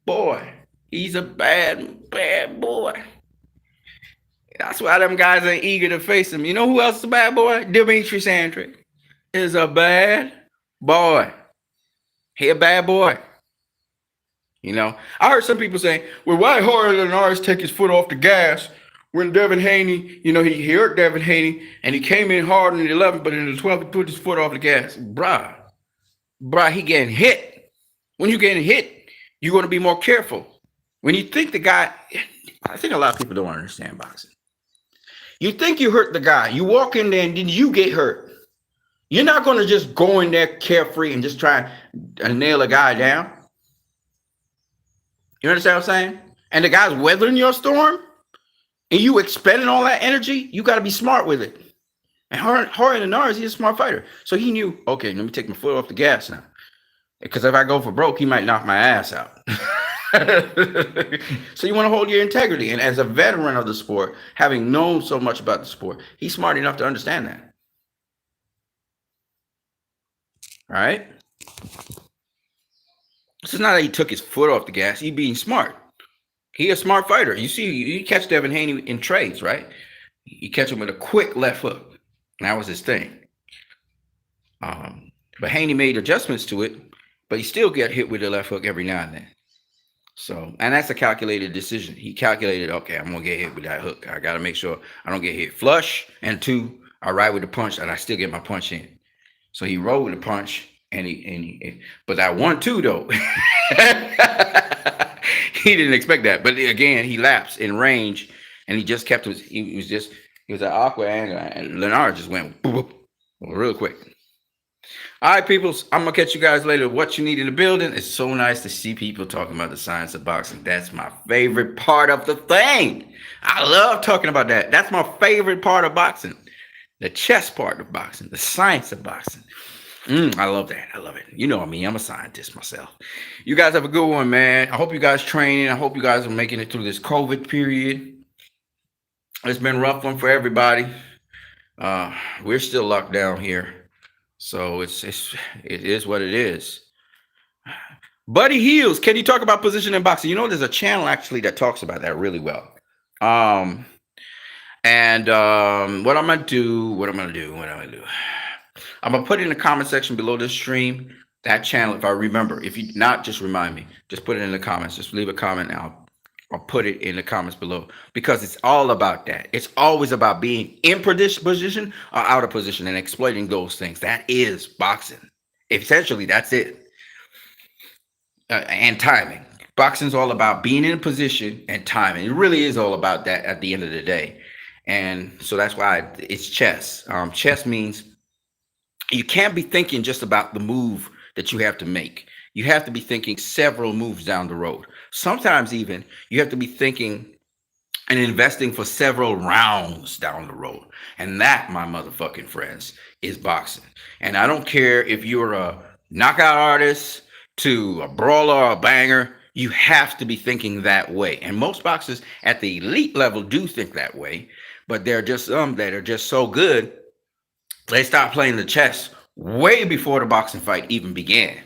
boy. He's a bad boy. That's why them guys ain't eager to face him. You know who else is a bad boy? Demetrius Andrick is a bad boy. He a bad boy. You know, I heard some people saying, well, why Jorge Linares take his foot off the gas when Devin Haney, you know, he hurt Devin Haney and he came in hard in the 11th, but in the 12th, he put his foot off the gas. Bruh, he getting hit. When you're getting hit, you're going to be more careful. When you think the guy, I think a lot of people don't understand boxing. You think you hurt the guy, you walk in there and then you get hurt. You're not going to just go in there carefree and just try and nail a guy down. You understand what I'm saying? And the guy's weathering your storm and you expending all that energy, you got to be smart with it. And Jorge Linares, he's a smart fighter. So he knew, okay, let me take my foot off the gas now. Because if I go for broke, he might knock my ass out. So you want to hold your integrity. And as a veteran of the sport, having known so much about the sport, he's smart enough to understand that. All right? This is not that he took his foot off the gas. He being smart. He a smart fighter. You see, you catch Devin Haney in trades, right? You catch him with a quick left hook. And that was his thing. But Haney made adjustments to it, but he still get hit with the left hook every now and then. So, and that's a calculated decision. He calculated, okay, I'm going to get hit with that hook. I got to make sure I don't get hit flush. And two, I ride with the punch and I still get my punch in. So he rolled with the punch. But that 1-2 though, he didn't expect that. But again, he lapsed in range, and he just kept his. He was at awkward angle, and Linares just went boop, boop, real quick. All right, people, I'm gonna catch you guys later. What you need in the building. It's so nice to see people talking about the science of boxing. That's my favorite part of the thing. I love talking about that. That's my favorite part of boxing. The chess part of boxing, the science of boxing. I love that. I love it. You know me. I'm a scientist myself. You guys have a good one, man. I hope you guys training. I hope you guys are making it through this COVID period. It's been a rough one for everybody. We're still locked down here. So it is what it is. Buddy Heels, can you talk about position in boxing? You know, there's a channel actually that talks about that really well. What I'm going to do. I'm going to put it in the comment section below this stream, that channel, if I remember. If you not, just remind me. Just put it in the comments. Just leave a comment and I'll put it in the comments below, because it's all about that. It's always about being in position or out of position and exploiting those things. That is boxing. Essentially, that's it. And timing. Boxing's all about being in a position and timing. It really is all about that at the end of the day. And so that's why it's chess. Chess means You can't be thinking just about the move that you have to make. You have to be thinking several moves down the road. Sometimes even you have to be thinking and investing for several rounds down the road. And that, my motherfucking friends, is boxing. And I don't care if you're a knockout artist to a brawler or a banger, you have to be thinking that way. And most boxers at the elite level do think that way, but there are just some that are just so good they stopped playing the chess way before the boxing fight even began.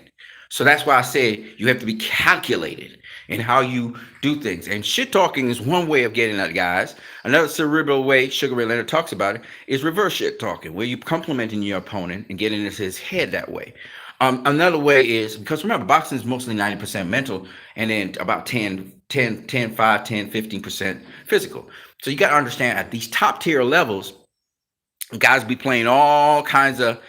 So that's why I say you have to be calculated in how you do things. And shit talking is one way of getting at guys. Another cerebral way, Sugar Ray Leonard talks about it, is reverse shit talking, where you complimenting your opponent and getting into his head that way. Another way is, because remember, boxing is mostly 90% mental and then about 15% physical. So you got to understand at these top tier levels, guys be playing all kinds of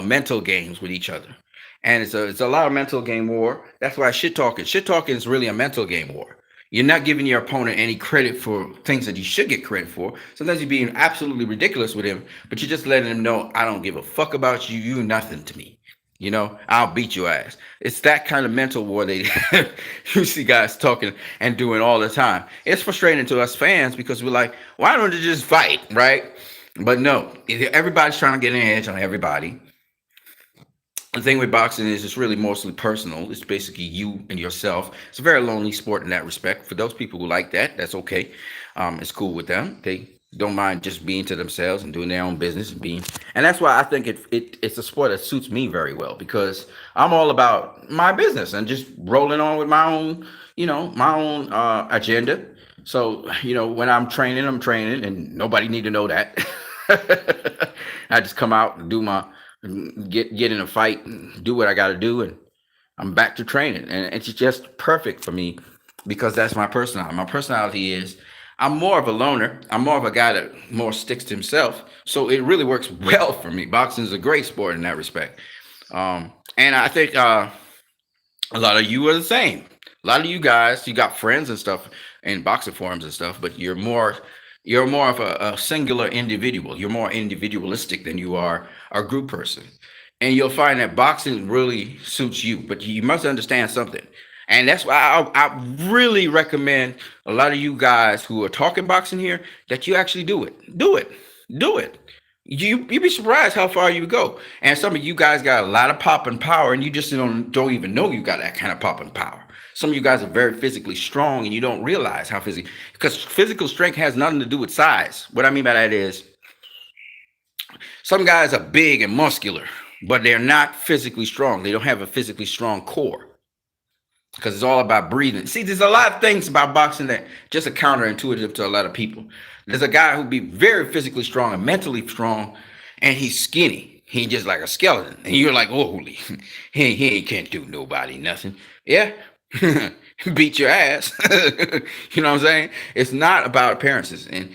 mental games with each other, and it's a lot of mental game war. That's why shit talking is really a mental game war. You're not giving your opponent any credit for things that you should get credit for. Sometimes you're being absolutely ridiculous with him, but you're just letting him know, I don't give a fuck about you. You nothing to me. I'll beat your ass. It's that kind of mental war they you see guys talking and doing all the time. It's frustrating to us fans because we're like, why don't they just fight, right? But no, everybody's trying to get an edge on everybody. The thing with boxing is it's really mostly personal. It's basically you and yourself. It's a very lonely sport in that respect. For those people who like that, that's okay. It's cool with them. They don't mind just being to themselves and doing their own business and that's why I think it's a sport that suits me very well because I'm all about my business and just rolling on with my own agenda. So when I'm training, and nobody need to know that. I just come out and do my get in a fight and do what I got to do, and I'm back to training, and it's just perfect for me because that's my personality. My personality is I'm more of a loner. I'm more of a guy that more sticks to himself. So it really works well for me. Boxing is a great sport in that respect, and I think a lot of you are the same. A lot of you guys, you got friends and stuff in boxing forums and stuff, but you're more of a singular individual. You're more individualistic than you are a group person. And you'll find that boxing really suits you, but you must understand something. And that's why I really recommend a lot of you guys who are talking boxing here that you actually do it. Do it. Do it. You'd be surprised how far you go. And some of you guys got a lot of pop and power, and you just don't even know you got that kind of pop and power. Some of you guys are very physically strong, and you don't realize how physical, because physical strength has nothing to do with size. What I mean by that is some guys are big and muscular, but they're not physically strong. They don't have a physically strong core because it's all about breathing. See, there's a lot of things about boxing that just are counterintuitive to a lot of people. There's a guy who be very physically strong and mentally strong, and he's skinny. He just like a skeleton, and you're like, oh, holy, he can't do nobody nothing. Yeah, beat your ass. You know what I'm saying? It's not about appearances, and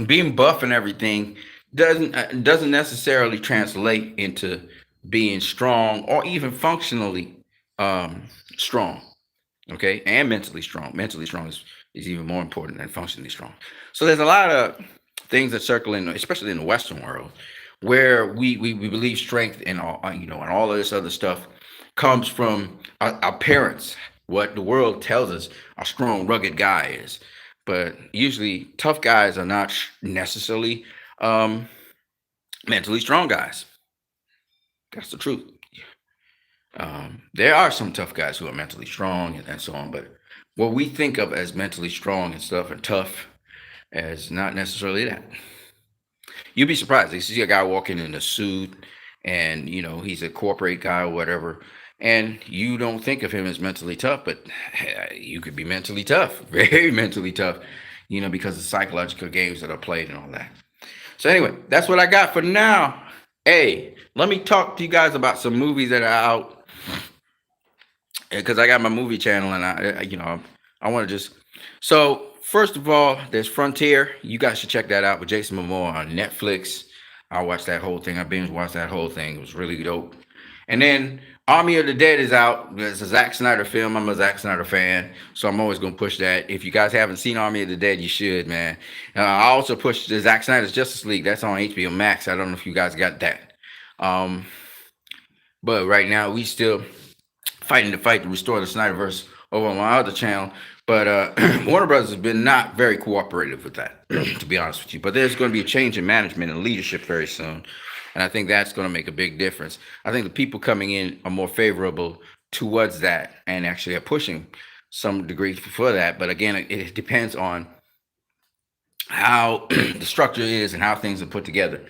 being buff and everything doesn't necessarily translate into being strong or even functionally strong. Okay, and mentally strong. Mentally strong is even more important than functionally strong. So there's a lot of things that circle in, especially in the Western world, where we believe strength and all and all of this other stuff comes from our parents. What the world tells us a strong, rugged guy is, but usually tough guys are not necessarily um, mentally strong guys. That's the truth. There are some tough guys who are mentally strong and so on, but what we think of as mentally strong and stuff and tough as not necessarily that. You'd be surprised. You see a guy walking in a suit and he's a corporate guy or whatever, and you don't think of him as mentally tough, but you could be mentally tough, very mentally tough, because of psychological games that are played and all that. So anyway, that's what I got for now. Hey, let me talk to you guys about some movies that are out because I got my movie channel and I want to just. So first of all, there's Frontier. You guys should check that out with Jason Momoa on Netflix. I watched that whole thing. I binge watched that whole thing. It was really dope. And then Army of the Dead is out. It's a Zack Snyder film. I'm a Zack Snyder fan, so I'm always gonna push that. If you guys haven't seen Army of the Dead, you should, man. I also push the Zack Snyder's Justice League. That's on HBO Max. I don't know if you guys got that. Um, but right now we still fighting the fight to restore the Snyderverse over on my other channel. But Warner Brothers has been not very cooperative with that, to be honest with you. But there's going to be a change in management and leadership very soon, and I think that's going to make a big difference. I think the people coming in are more favorable towards that and actually are pushing some degree for that. But again, it depends on how the structure is and how things are put together.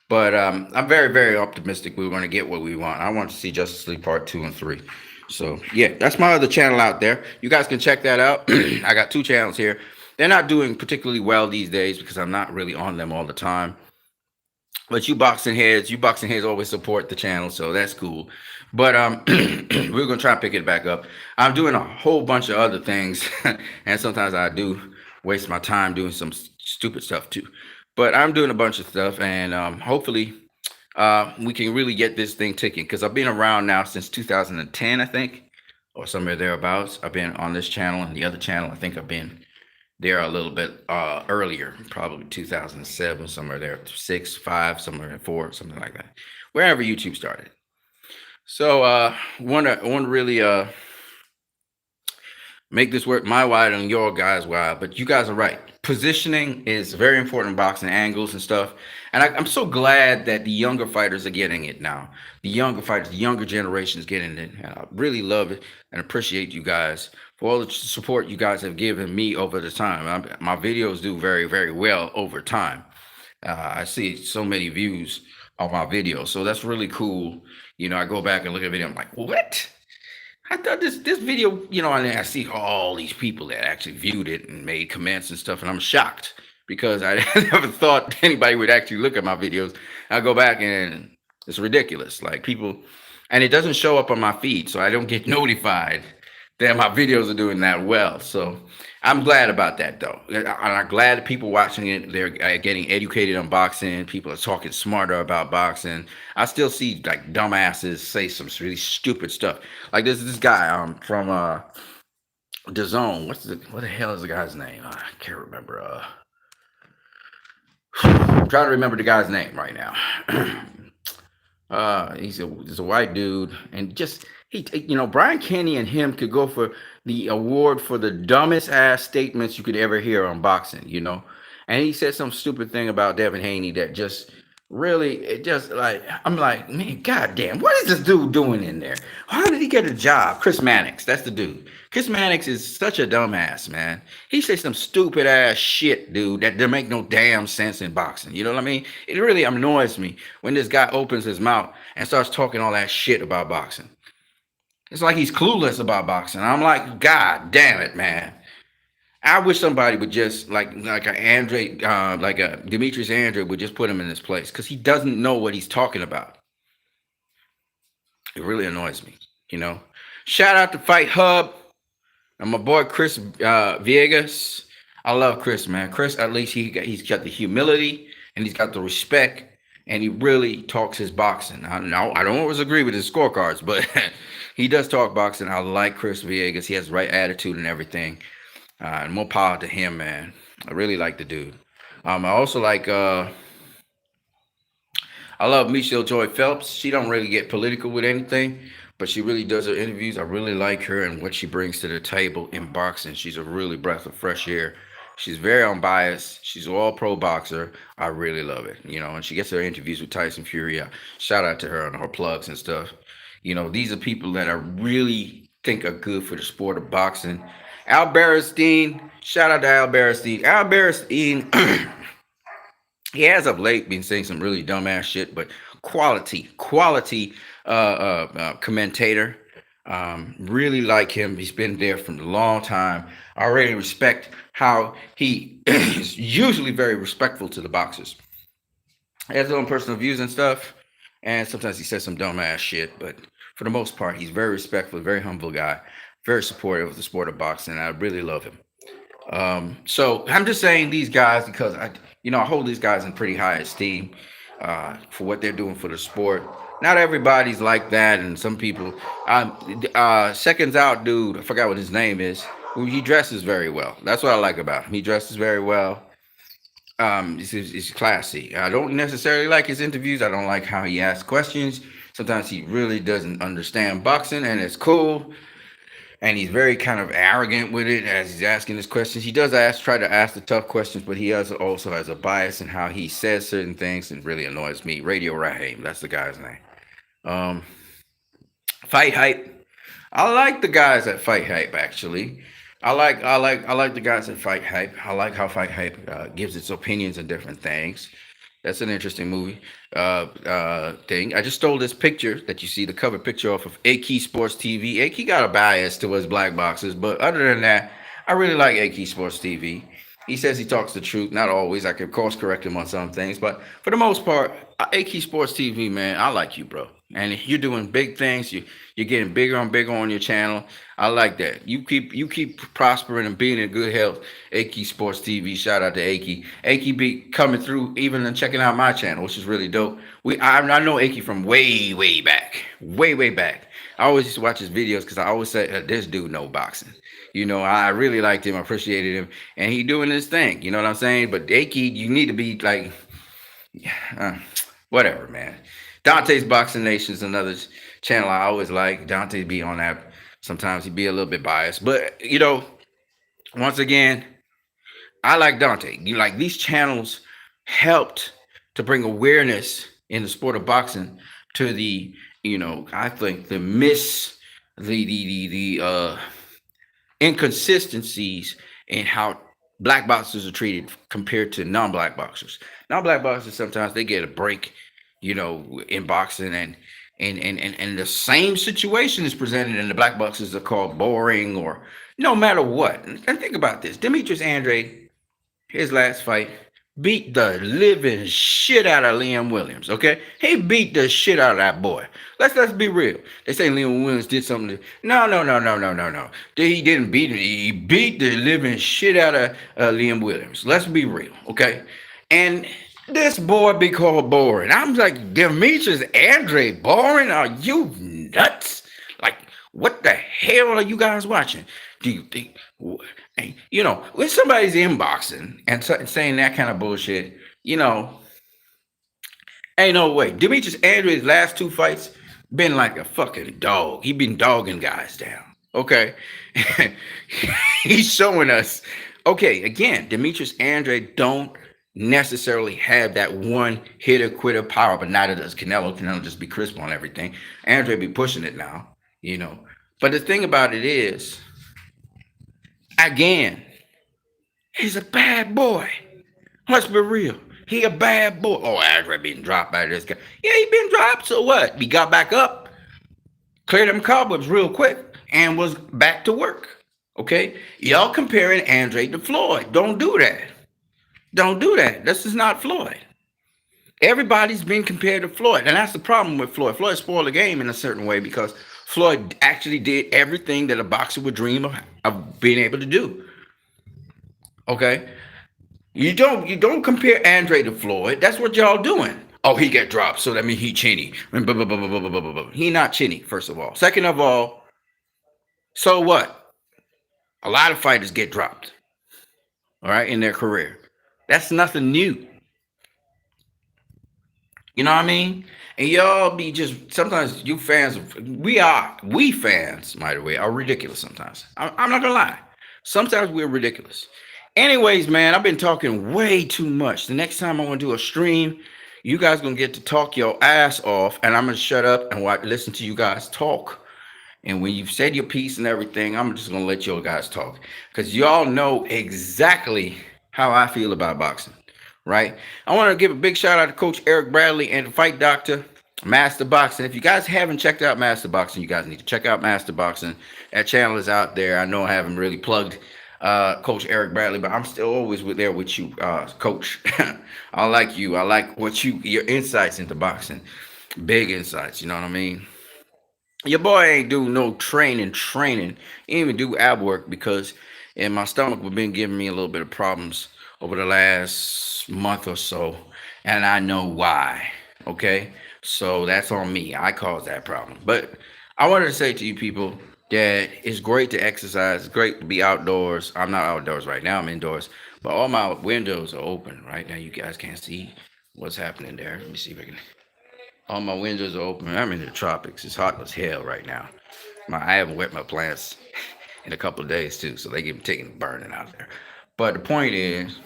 But I'm very, very optimistic we're going to get what we want. I want to see Justice League Part 2 and 3. So, yeah, that's my other channel out there. You guys can check that out. I got 2 channels here. They're not doing particularly well these days because I'm not really on them all the time. But you boxing heads always support the channel, so that's cool. But we're gonna try to pick it back up. I'm doing a whole bunch of other things, and sometimes I do waste my time doing some stupid stuff too. But I'm doing a bunch of stuff, and hopefully, we can really get this thing ticking. Because I've been around now since 2010, I think, or somewhere thereabouts. I've been on this channel and the other channel. I think I've been there a little bit earlier, probably 2007, somewhere there, 6, 5, somewhere in 4, something like that, wherever YouTube started. So want to really make this work my wide and your guys wide. But you guys are right. Positioning is very important in boxing, angles and stuff. And I'm so glad that the younger fighters are getting it now. The younger fighters, the younger generation is getting it. And I really love it and appreciate you guys for all the support you guys have given me over the time. My videos do very, very well over time. I see so many views of my videos. So that's really cool. You know, I go back and look at a video. I'm like, what? I thought this video, you know, and I see all these people that actually viewed it and made comments and stuff, and I'm shocked because I never thought anybody would actually look at my videos. I go back and it's ridiculous. Like people, and it doesn't show up on my feed, so I don't get notified that my videos are doing that well. So I'm glad about that, though. I'm glad that people watching it, they're getting educated on boxing. People are talking smarter about boxing. I still see like dumbasses say some really stupid stuff. Like this guy from the Zone. What the hell is the guy's name? I can't remember. I'm trying to remember the guy's name right now. He's a white dude, and just Brian Kenny and him could go for the award for the dumbest ass statements you could ever hear on boxing, And he said some stupid thing about Devin Haney that just really, it just like, I'm like, man, goddamn, what is this dude doing in there? How did he get a job? Chris Mannix, that's the dude. Chris Mannix is such a dumbass, man. He says some stupid ass shit, dude, that don't make no damn sense in boxing. You know what I mean? It really annoys me when this guy opens his mouth and starts talking all that shit about boxing. It's like he's clueless about boxing. I'm like, God damn it, man. I wish somebody would just like a Andre, like a Demetrius Andre would just put him in this place because he doesn't know what he's talking about. It really annoys me, Shout out to Fight Hub and my boy Chris Viegas. I love Chris, man. Chris, at least he's got the humility and he's got the respect and he really talks his boxing. I don't always agree with his scorecards, but he does talk boxing. I like Chris Viegas. He has the right attitude and everything. And more power to him, man. I really like the dude. I also like I love Michelle Joy Phelps. She don't really get political with anything, but she really does her interviews. I really like her and what she brings to the table in boxing. She's a really breath of fresh air. She's very unbiased. She's all pro boxer. I really love it, and she gets her interviews with Tyson Fury. Shout out to her on her plugs and stuff. These are people that I really think are good for the sport of boxing. Al Berenstein, shout out to Al Berenstein. Al Berenstein, he has of late been saying some really dumbass shit, but quality commentator. Really like him. He's been there from a long time. I really respect how he is usually very respectful to the boxers. He has his own personal views and stuff, and sometimes he says some dumbass shit, but for the most part, he's very respectful, very humble guy, very supportive of the sport of boxing. I really love him. So I'm just saying these guys because I hold these guys in pretty high esteem for what they're doing for the sport. Not everybody's like that, and some people. Seconds out, dude. I forgot what his name is. He dresses very well. That's what I like about him. He dresses very well. It's classy. I don't necessarily like his interviews. I don't like how he asks questions. Sometimes he really doesn't understand boxing, and it's cool. And he's very kind of arrogant with it as he's asking his questions. He does try to ask the tough questions, but he also has a bias in how he says certain things, and really annoys me. Radio Raheem, that's the guy's name. Um, Fight Hype. I like the guys at Fight Hype actually. I like the guys at Fight Hype. I like how Fight Hype gives its opinions on different things. That's an interesting movie thing. I just stole this picture that you see, the cover picture off of AK Sports TV. AK got a bias towards black boxers, but other than that, I really like AK Sports TV. He says he talks the truth, not always. I can course correct him on some things, but for the most part, AK Sports TV, man, I like you, bro. And you're doing big things. You're getting bigger and bigger on your channel. I like that. You keep prospering and being in good health. AK Sports TV. Shout out to AK. AK be coming through even and checking out my channel, which is really dope. I know AK from way back, way back. I always used to watch his videos because I always said this dude know boxing. I really liked him, appreciated him, and he doing his thing. You know what I'm saying? But AK, you need to be like, uh, whatever, man. Dante's Boxing Nation is another channel I always like. Dante be on that. Sometimes he be a little bit biased, but once again, I like Dante. These channels helped to bring awareness in the sport of boxing to I think the inconsistencies in how black boxers are treated compared to non-black boxers. Non-black boxers sometimes they get a break, in boxing, and the same situation is presented, and the black boxers are called boring or no matter what. And think about this: Demetrius Andre, his last fight, beat the living shit out of Liam Williams. Okay, he beat the shit out of that boy. Let's be real. They say Liam Williams did something. No. He didn't beat him. He beat the living shit out of Liam Williams. Let's be real. Okay, and this boy be called boring. I'm like, Demetrius Andre boring? Are you nuts? Like, what the hell are you guys watching? Do you think? When somebody's inboxing and saying that kind of bullshit, ain't no way. Demetrius Andre's last two fights been like a fucking dog. He been dogging guys down. Okay, he's showing us. Okay, again, Demetrius Andre don't necessarily have that one hitter quitter power, but neither does Canelo. Canelo just be crisp on everything. Andre be pushing it now. But the thing about it is, again, he's a bad boy. Let's be real. He a bad boy. Oh, Andre being dropped by this guy. Yeah, he been dropped. So what? He got back up, cleared them cobwebs real quick, and was back to work. Okay? Y'all comparing Andre to Floyd. Don't do that. Don't do that. This is not Floyd. Everybody's been compared to Floyd. And that's the problem with Floyd. Floyd spoiled the game in a certain way because Floyd actually did everything that a boxer would dream of being able to do. Okay? You don't compare Andre to Floyd. That's what y'all doing. Oh, he got dropped, so that means he Chinny. He not Chinny, first of all. Second of all, so what? A lot of fighters get dropped, all right, in their career. That's nothing new. You know what I mean? And y'all be just sometimes you fans. We fans, by the way, are ridiculous sometimes. I'm not gonna lie. Sometimes we're ridiculous. Anyways, man, I've been talking way too much. The next time I want to do a stream, you guys gonna get to talk your ass off, and I'm gonna shut up and listen to you guys talk. And when you've said your piece and everything, I'm just gonna let you guys talk because y'all know exactly how I feel about boxing, right? I want to give a big shout out to Coach Eric Bradley and the Fight Doctor, Master Boxing. If you guys haven't checked out Master Boxing, you guys need to check out Master Boxing. That channel is out there. I know I haven't really plugged Coach Eric Bradley, but I'm still always there with you, Coach. I like you. I like your insights into boxing. Big insights, you know what I mean? Your boy ain't do no training. Ain't even do ab work because my stomach has been giving me a little bit of problems over the last month or so, and I know why. Okay, so that's on me. I caused that problem. But I wanted to say to you people, that it's great to exercise. It's great to be outdoors. I'm not outdoors right now. I'm indoors, but all my windows are open right now. You guys can't see what's happening there. Let me see if I can. All my windows are open. I'm in the tropics. It's hot as hell right now. I haven't wet my plants in a couple of days too, so they get taking burning out there. But the point is,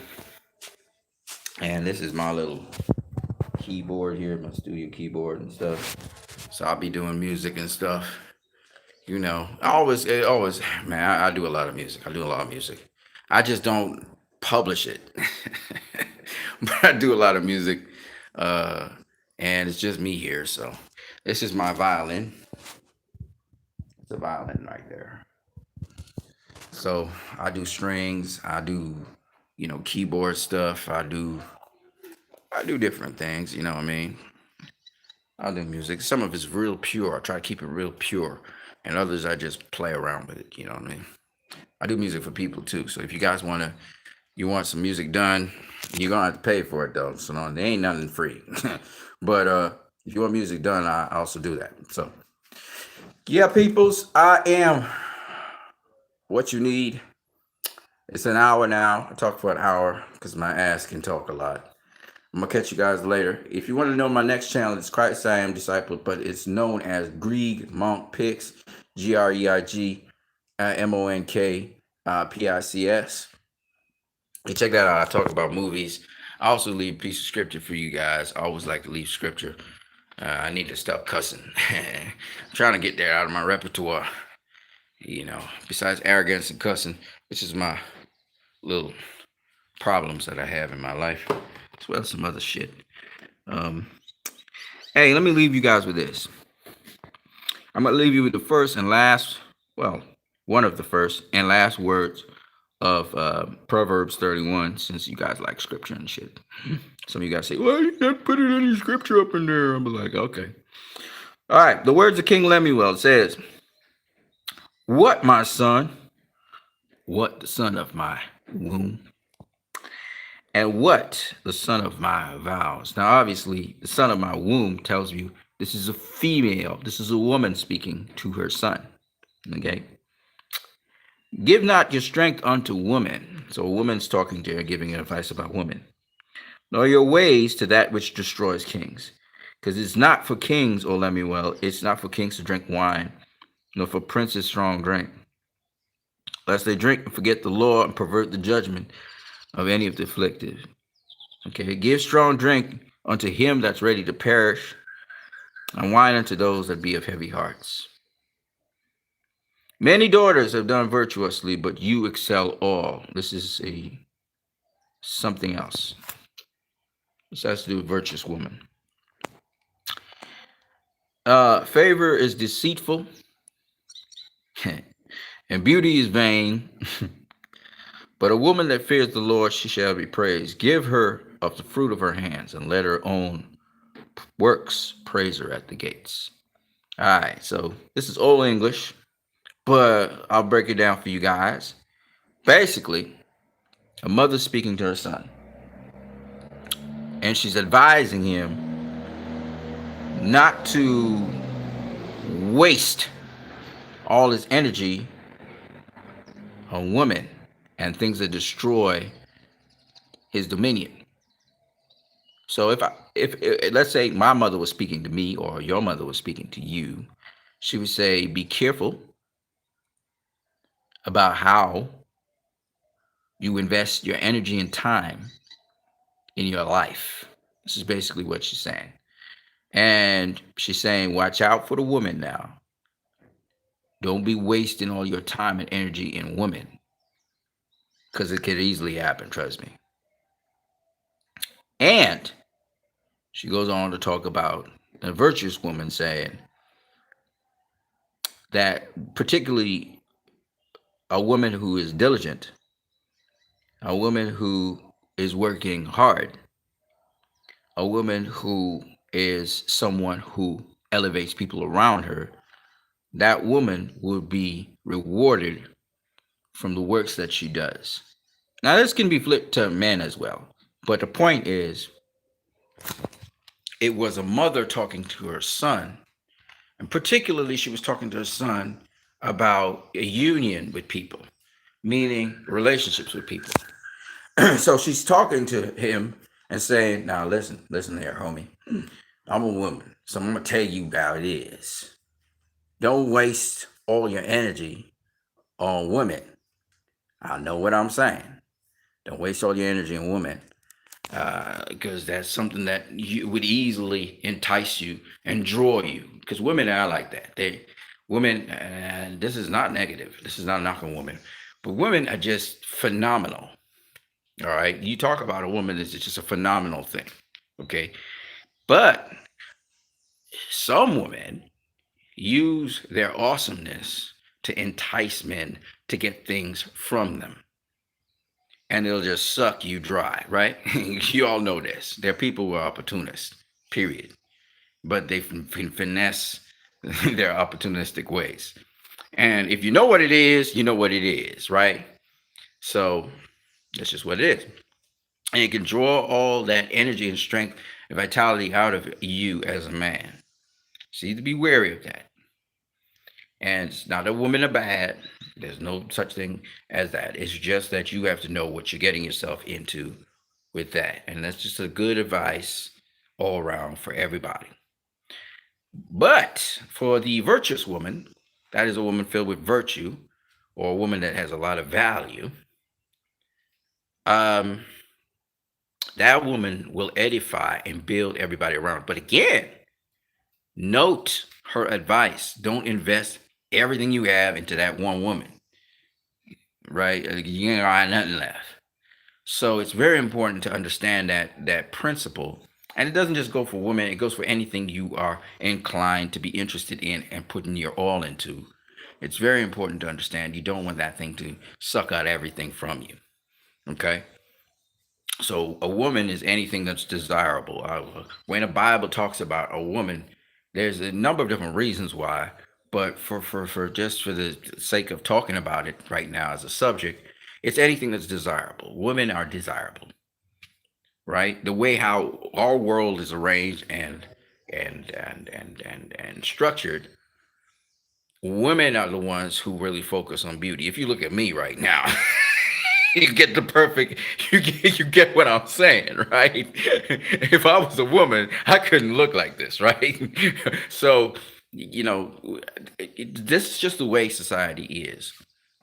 and this is my little keyboard here, my studio keyboard and stuff. So I'll be doing music and stuff. It always, man, I do a lot of music. I do a lot of music. I just don't publish it, but I do a lot of music, uh, and it's just me here. So this is my violin. It's a violin right there. So I do strings. I do, keyboard stuff. I do different things. You know what I mean? I do music. Some of it's real pure. I try to keep it real pure, and others I just play around with it. You know what I mean? I do music for people too. So if you guys you want some music done, you're gonna have to pay for it though. So no, there ain't nothing free. But if you want music done, I also do that. So yeah, peoples, I am what you need. It's an hour now. I talk for an hour because my ass can talk a lot. I'm gonna catch you guys later. If you want to know my next channel, it's Christ I Am Disciple, but it's known as Greig Monk Pics, Greig Monk You check that out. I talk about movies. I also leave a piece of scripture for you guys. I always like to leave scripture. I need to stop cussing. I'm trying to get that out of my repertoire. Besides arrogance and cussing, which is my little problems that I have in my life, as well as some other shit. Um, hey, let me leave you guys with this. I'm gonna leave you with the first and last, well, one of the first and last words of Proverbs 31, since you guys like scripture and shit. Some of you guys say, well, you not putting any scripture up in there. I'm like, okay. All right, the words of King Lemuel says, what, my son? What, the son of my womb? And what, the son of my vows? Now, obviously, the son of my womb tells you this is a female, this is a woman speaking to her son. Okay? Give not your strength unto woman. So a woman's talking to her, giving advice about women. Nor your ways to that which destroys kings. Because it's not for kings, O Lemuel, it's not for kings to drink wine, nor for princes strong drink, lest they drink and forget the law and pervert the judgment of any of the afflicted. Okay, give strong drink unto him that's ready to perish, and wine unto those that be of heavy hearts. Many daughters have done virtuously, but you excel all. This is something else. This has to do with virtuous woman. Favor is deceitful, and beauty is vain. But a woman that fears the Lord, she shall be praised. Give her of the fruit of her hands, and let her own works praise her at the gates. All right, so this is old English, but I'll break it down for you guys. Basically, a mother speaking to her son, and she's advising him not to waste all his energy on women and things that destroy his dominion. So if let's say my mother was speaking to me or your mother was speaking to you, she would say, be careful about how you invest your energy and time in your life. This is basically what she's saying. And she's saying, watch out for the woman now. Don't be wasting all your time and energy in women, because it could easily happen, trust me. And she goes on to talk about a virtuous woman, saying that particularly a woman who is diligent, a woman who is working hard, a woman who is someone who elevates people around her, that woman will be rewarded from the works that she does. Now, this can be flipped to men as well. But the point is, it was a mother talking to her son. And particularly, she was talking to her son about a union with people, meaning relationships with people. So she's talking to him and saying, "Now listen there, homie. I'm a woman, so I'm gonna tell you how it is. Don't waste all your energy on women. I know what I'm saying. Don't waste all your energy on women, because that's something that would easily entice you and draw you. Because women are like that. Women, and this is not negative. This is not knocking women, but women are just phenomenal. All right, you talk about a woman, it's just a phenomenal thing. Okay, but some women use their awesomeness to entice men to get things from them, and it'll just suck you dry, right? You all know this. There are people who are opportunists, period. But they can finesse their opportunistic ways. And if you know what it is, you know what it is, right? So that's just what it is. And it can draw all that energy and strength and vitality out of you as a man. So you need to be wary of that. And it's not a woman are bad. There's no such thing as that. It's just that you have to know what you're getting yourself into with that. And that's just a good advice all around for everybody. But for the virtuous woman, that is a woman filled with virtue, or a woman that has a lot of value. Um, that woman will edify and build everybody around. But again, note her advice. Don't invest everything you have into that one woman, right? You ain't got nothing left. So it's very important to understand that principle. And it doesn't just go for women, it goes for anything you are inclined to be interested in and putting your all into. It's very important to understand you don't want that thing to suck out everything from you. Okay? So a woman is anything that's desirable. When the Bible talks about a woman, there's a number of different reasons why, but for just for the sake of talking about it right now as a subject, it's anything that's desirable. Women are desirable, right? The way how our world is arranged and structured, women are the ones who really focus on beauty. If you look at me right now, you get the perfect, you get what I'm saying, right? If I was a woman, I couldn't look like this, right? So, you know, this is just the way society is.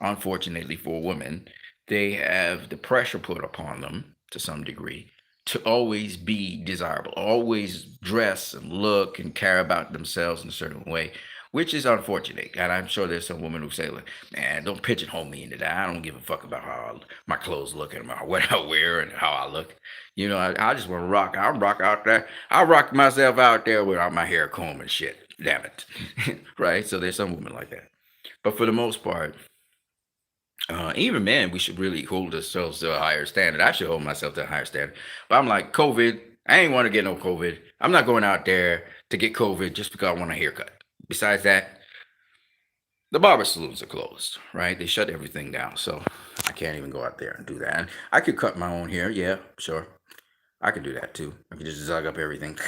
Unfortunately for women, they have the pressure put upon them to some degree to always be desirable, always dress and look and care about themselves in a certain way, which is unfortunate. And I'm sure there's some women who say, like, man, don't pigeonhole me into that. I don't give a fuck about how my clothes look and what I wear and how I look. You know, I just want to rock. I'll rock out there. I'll rock myself out there without my hair comb and shit. Damn it. Right? So there's some women like that. But for the most part, even men, we should really hold ourselves to a higher standard. I should hold myself to a higher standard. But I'm like, COVID, I ain't want to get no COVID. I'm not going out there to get COVID just because I want a haircut. Besides that, the barber saloons are closed, right? They shut everything down. So I can't even go out there and do that. And I could cut my own hair. Yeah, sure. I could do that too. I could just zug up everything.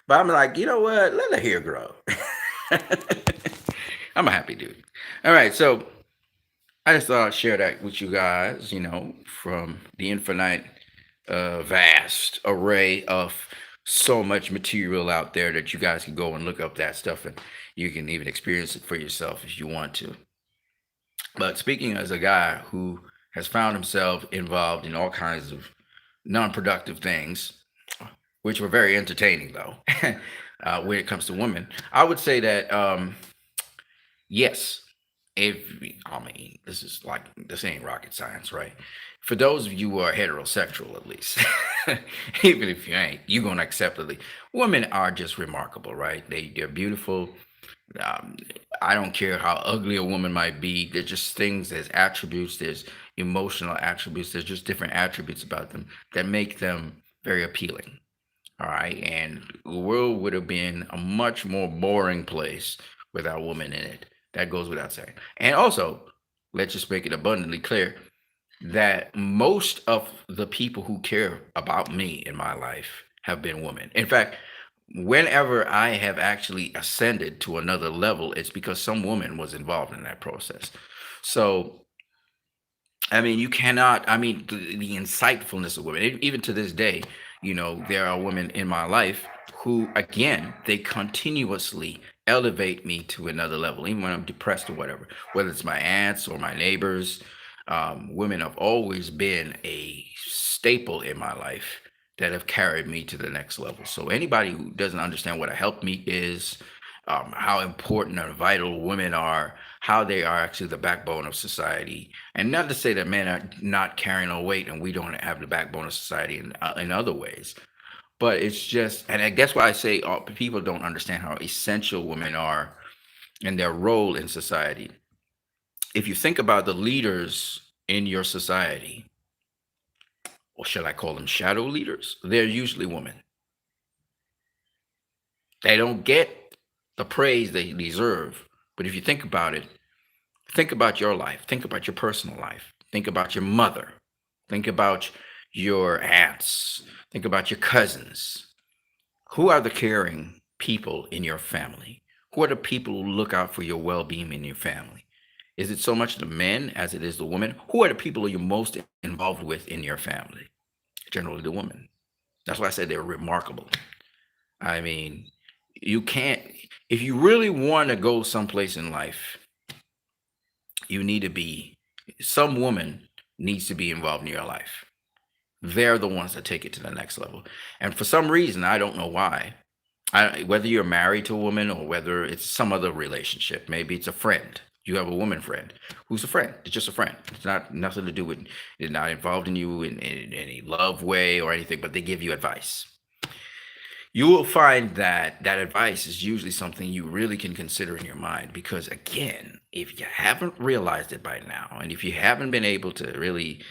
But I'm like, you know what? Let the hair grow. I'm a happy dude. All right. So I just thought I'd share that with you guys, from the infinite, vast array of so much material out there that you guys can go and look up that stuff and you can even experience it for yourself if you want to. But speaking as a guy who has found himself involved in all kinds of non-productive things, which were very entertaining though, when it comes to women, I would say that yes, I mean, this ain't rocket science, right? For those of you who are heterosexual, at least, even if you ain't, you're gonna accept it. Women are just remarkable, right? They're beautiful. Um, I don't care how ugly a woman might be. There's just things, there's attributes, there's emotional attributes, there's just different attributes about them that make them very appealing. All right. And the world would have been a much more boring place without women in it. That goes without saying. And also, let's just make it abundantly clear that most of the people who care about me in my life have been women. In fact, whenever I have actually ascended to another level, it's because some woman was involved in that process. So I mean, you cannot. I mean, the insightfulness of women, even to this day, there are women in my life who, again, they continuously elevate me to another level, even when I'm depressed or whatever. Whether it's my aunts or my neighbors, women have always been a staple in my life that have carried me to the next level. So anybody who doesn't understand what a help me is, how important and vital women are, how they are actually the backbone of society. And not to say that men are not carrying a weight and we don't have the backbone of society in other ways, but it's just, and I guess why I say people don't understand how essential women are and their role in society. If you think about the leaders in your society, or should I call them shadow leaders, they're usually women. They don't get the praise they deserve. But if you think about it, think about your life. Think about your personal life. Think about your mother. Think about your aunts. Think about your cousins. Who are the caring people in your family? Who are the people who look out for your well being in your family? Is it so much the men as it is the women? Who are the people you're most involved with in your family? Generally, the women. That's why I said they're remarkable. I mean, you can't, if you really want to go someplace in life, you need to be, some woman needs to be involved in your life. They're the ones that take it to the next level. And for some reason, I don't know why, whether you're married to a woman or whether it's some other relationship, maybe it's a friend. You have a woman friend who's a friend. It's just a friend. It's not nothing to do with, it's not involved in you in any love way or anything, but they give you advice. You will find that that advice is usually something you really can consider in your mind because, again, if you haven't realized it by now, and if you haven't been able to really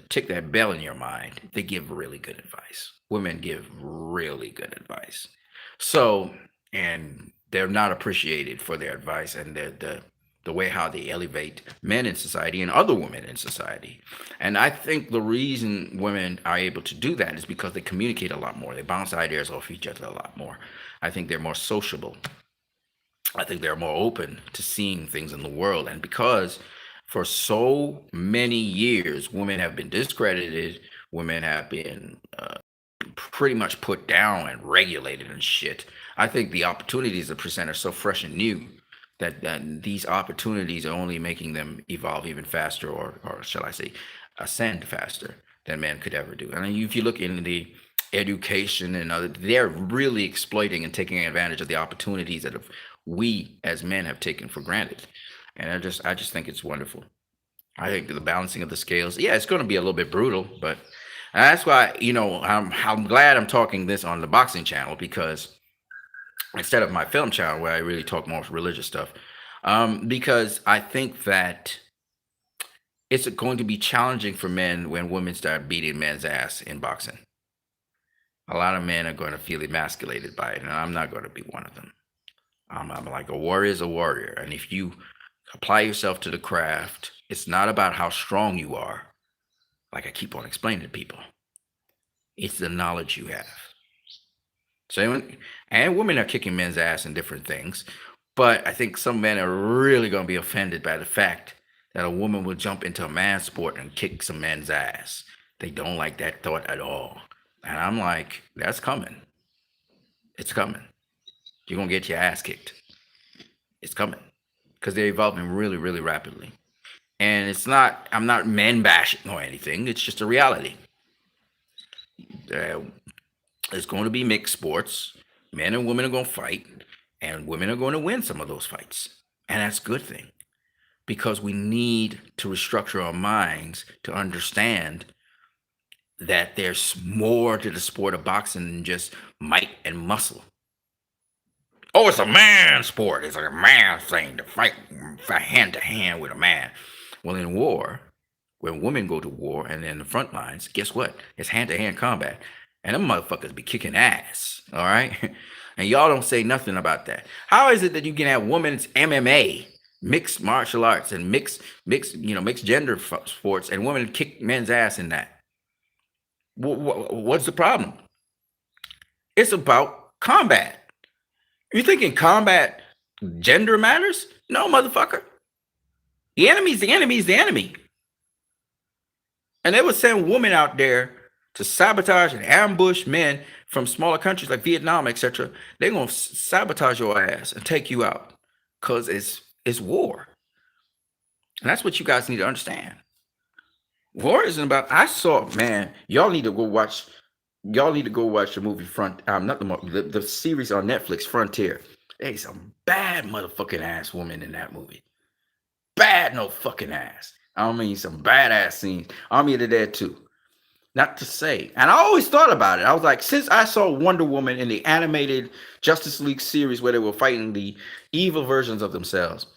tick that bell in your mind, they give really good advice. Women give really good advice. So, and they're not appreciated for their advice and the way how they elevate men in society and other women in society. And I think the reason women are able to do that is because they communicate a lot more. They bounce ideas off each other a lot more. I think they're more sociable. I think they're more open to seeing things in the world. And because for so many years, women have been discredited, women have been pretty much put down and regulated and shit. I think the opportunities that present are so fresh and new that these opportunities are only making them evolve even faster, or shall I say, ascend faster than man could ever do. I mean, if you look in the education and other, they're really exploiting and taking advantage of the opportunities that we as men have taken for granted. And I just think it's wonderful. I think the balancing of the scales, yeah, it's going to be a little bit brutal, but that's why, I'm glad I'm talking this on the boxing channel because instead of my film channel where I really talk more religious stuff, because I think that it's going to be challenging for men when women start beating men's ass in boxing. A lot of men are going to feel emasculated by it, and I'm not going to be one of them. I'm like, a warrior is a warrior, and if you apply yourself to the craft, it's not about how strong you are, like I keep on explaining to people. It's the knowledge you have. So, and women are kicking men's ass in different things, but I think some men are really going to be offended by the fact that a woman will jump into a man's sport and kick some men's ass. They don't like that thought at all. And I'm like, that's coming. It's coming. You're going to get your ass kicked. It's coming. Because they're evolving really, really rapidly. And I'm not men bashing or anything. It's just a reality. Uh, it's going to be mixed sports. Men and women are going to fight, and women are going to win some of those fights. And that's a good thing because we need to restructure our minds to understand that there's more to the sport of boxing than just might and muscle. Oh, it's a man sport. It's like a man thing to fight hand to hand with a man. Well, in war, when women go to war and in the front lines, guess what? It's hand to hand combat. And them motherfuckers be kicking ass. All right. And y'all don't say nothing about that. How is it that you can have women's MMA, mixed martial arts, and mixed gender sports, and women kick men's ass in that? What's the problem? It's about Combat. You think in combat gender matters? No, motherfucker. The enemy's the enemy's the enemy. And they would send women out there to sabotage and ambush men from smaller countries like Vietnam, etc. They're gonna sabotage your ass and take you out because it's war. And that's what you guys need to understand. War isn't about. I saw, man. Y'all need to go watch. Y'all need to go watch the movie not the series on Netflix, Frontier. There's some bad motherfucking ass woman in that movie. Bad no fucking ass. I don't mean some badass scenes. Army of the Dead too. Not to say, and I always thought about it. I was like, since I saw Wonder Woman in the animated Justice League series where they were fighting the evil versions of themselves,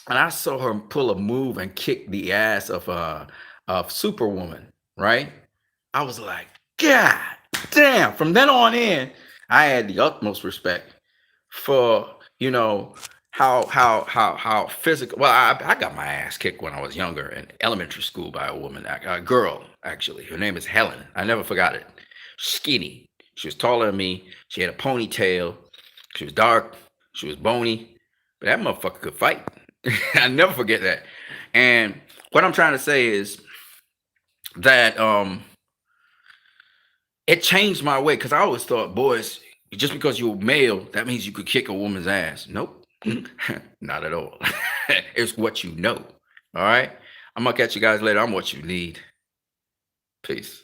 and I saw her pull a move and kick the ass of Superwoman, right? I was like, God damn. From then on in, I had the utmost respect for, how physical. Well, I got my ass kicked when I was younger in elementary school by a woman, a girl, actually. Her name is Helen. I never forgot it. Skinny. She was taller than me. She had a ponytail. She was dark. She was bony. But that motherfucker could fight. I never forget that. And what I'm trying to say is that it changed my way, because I always thought, boys, just because you're male, that means you could kick a woman's ass. Nope. Not at all. It's what you know. All right. I'm gonna catch you guys later. I'm what you need. Peace.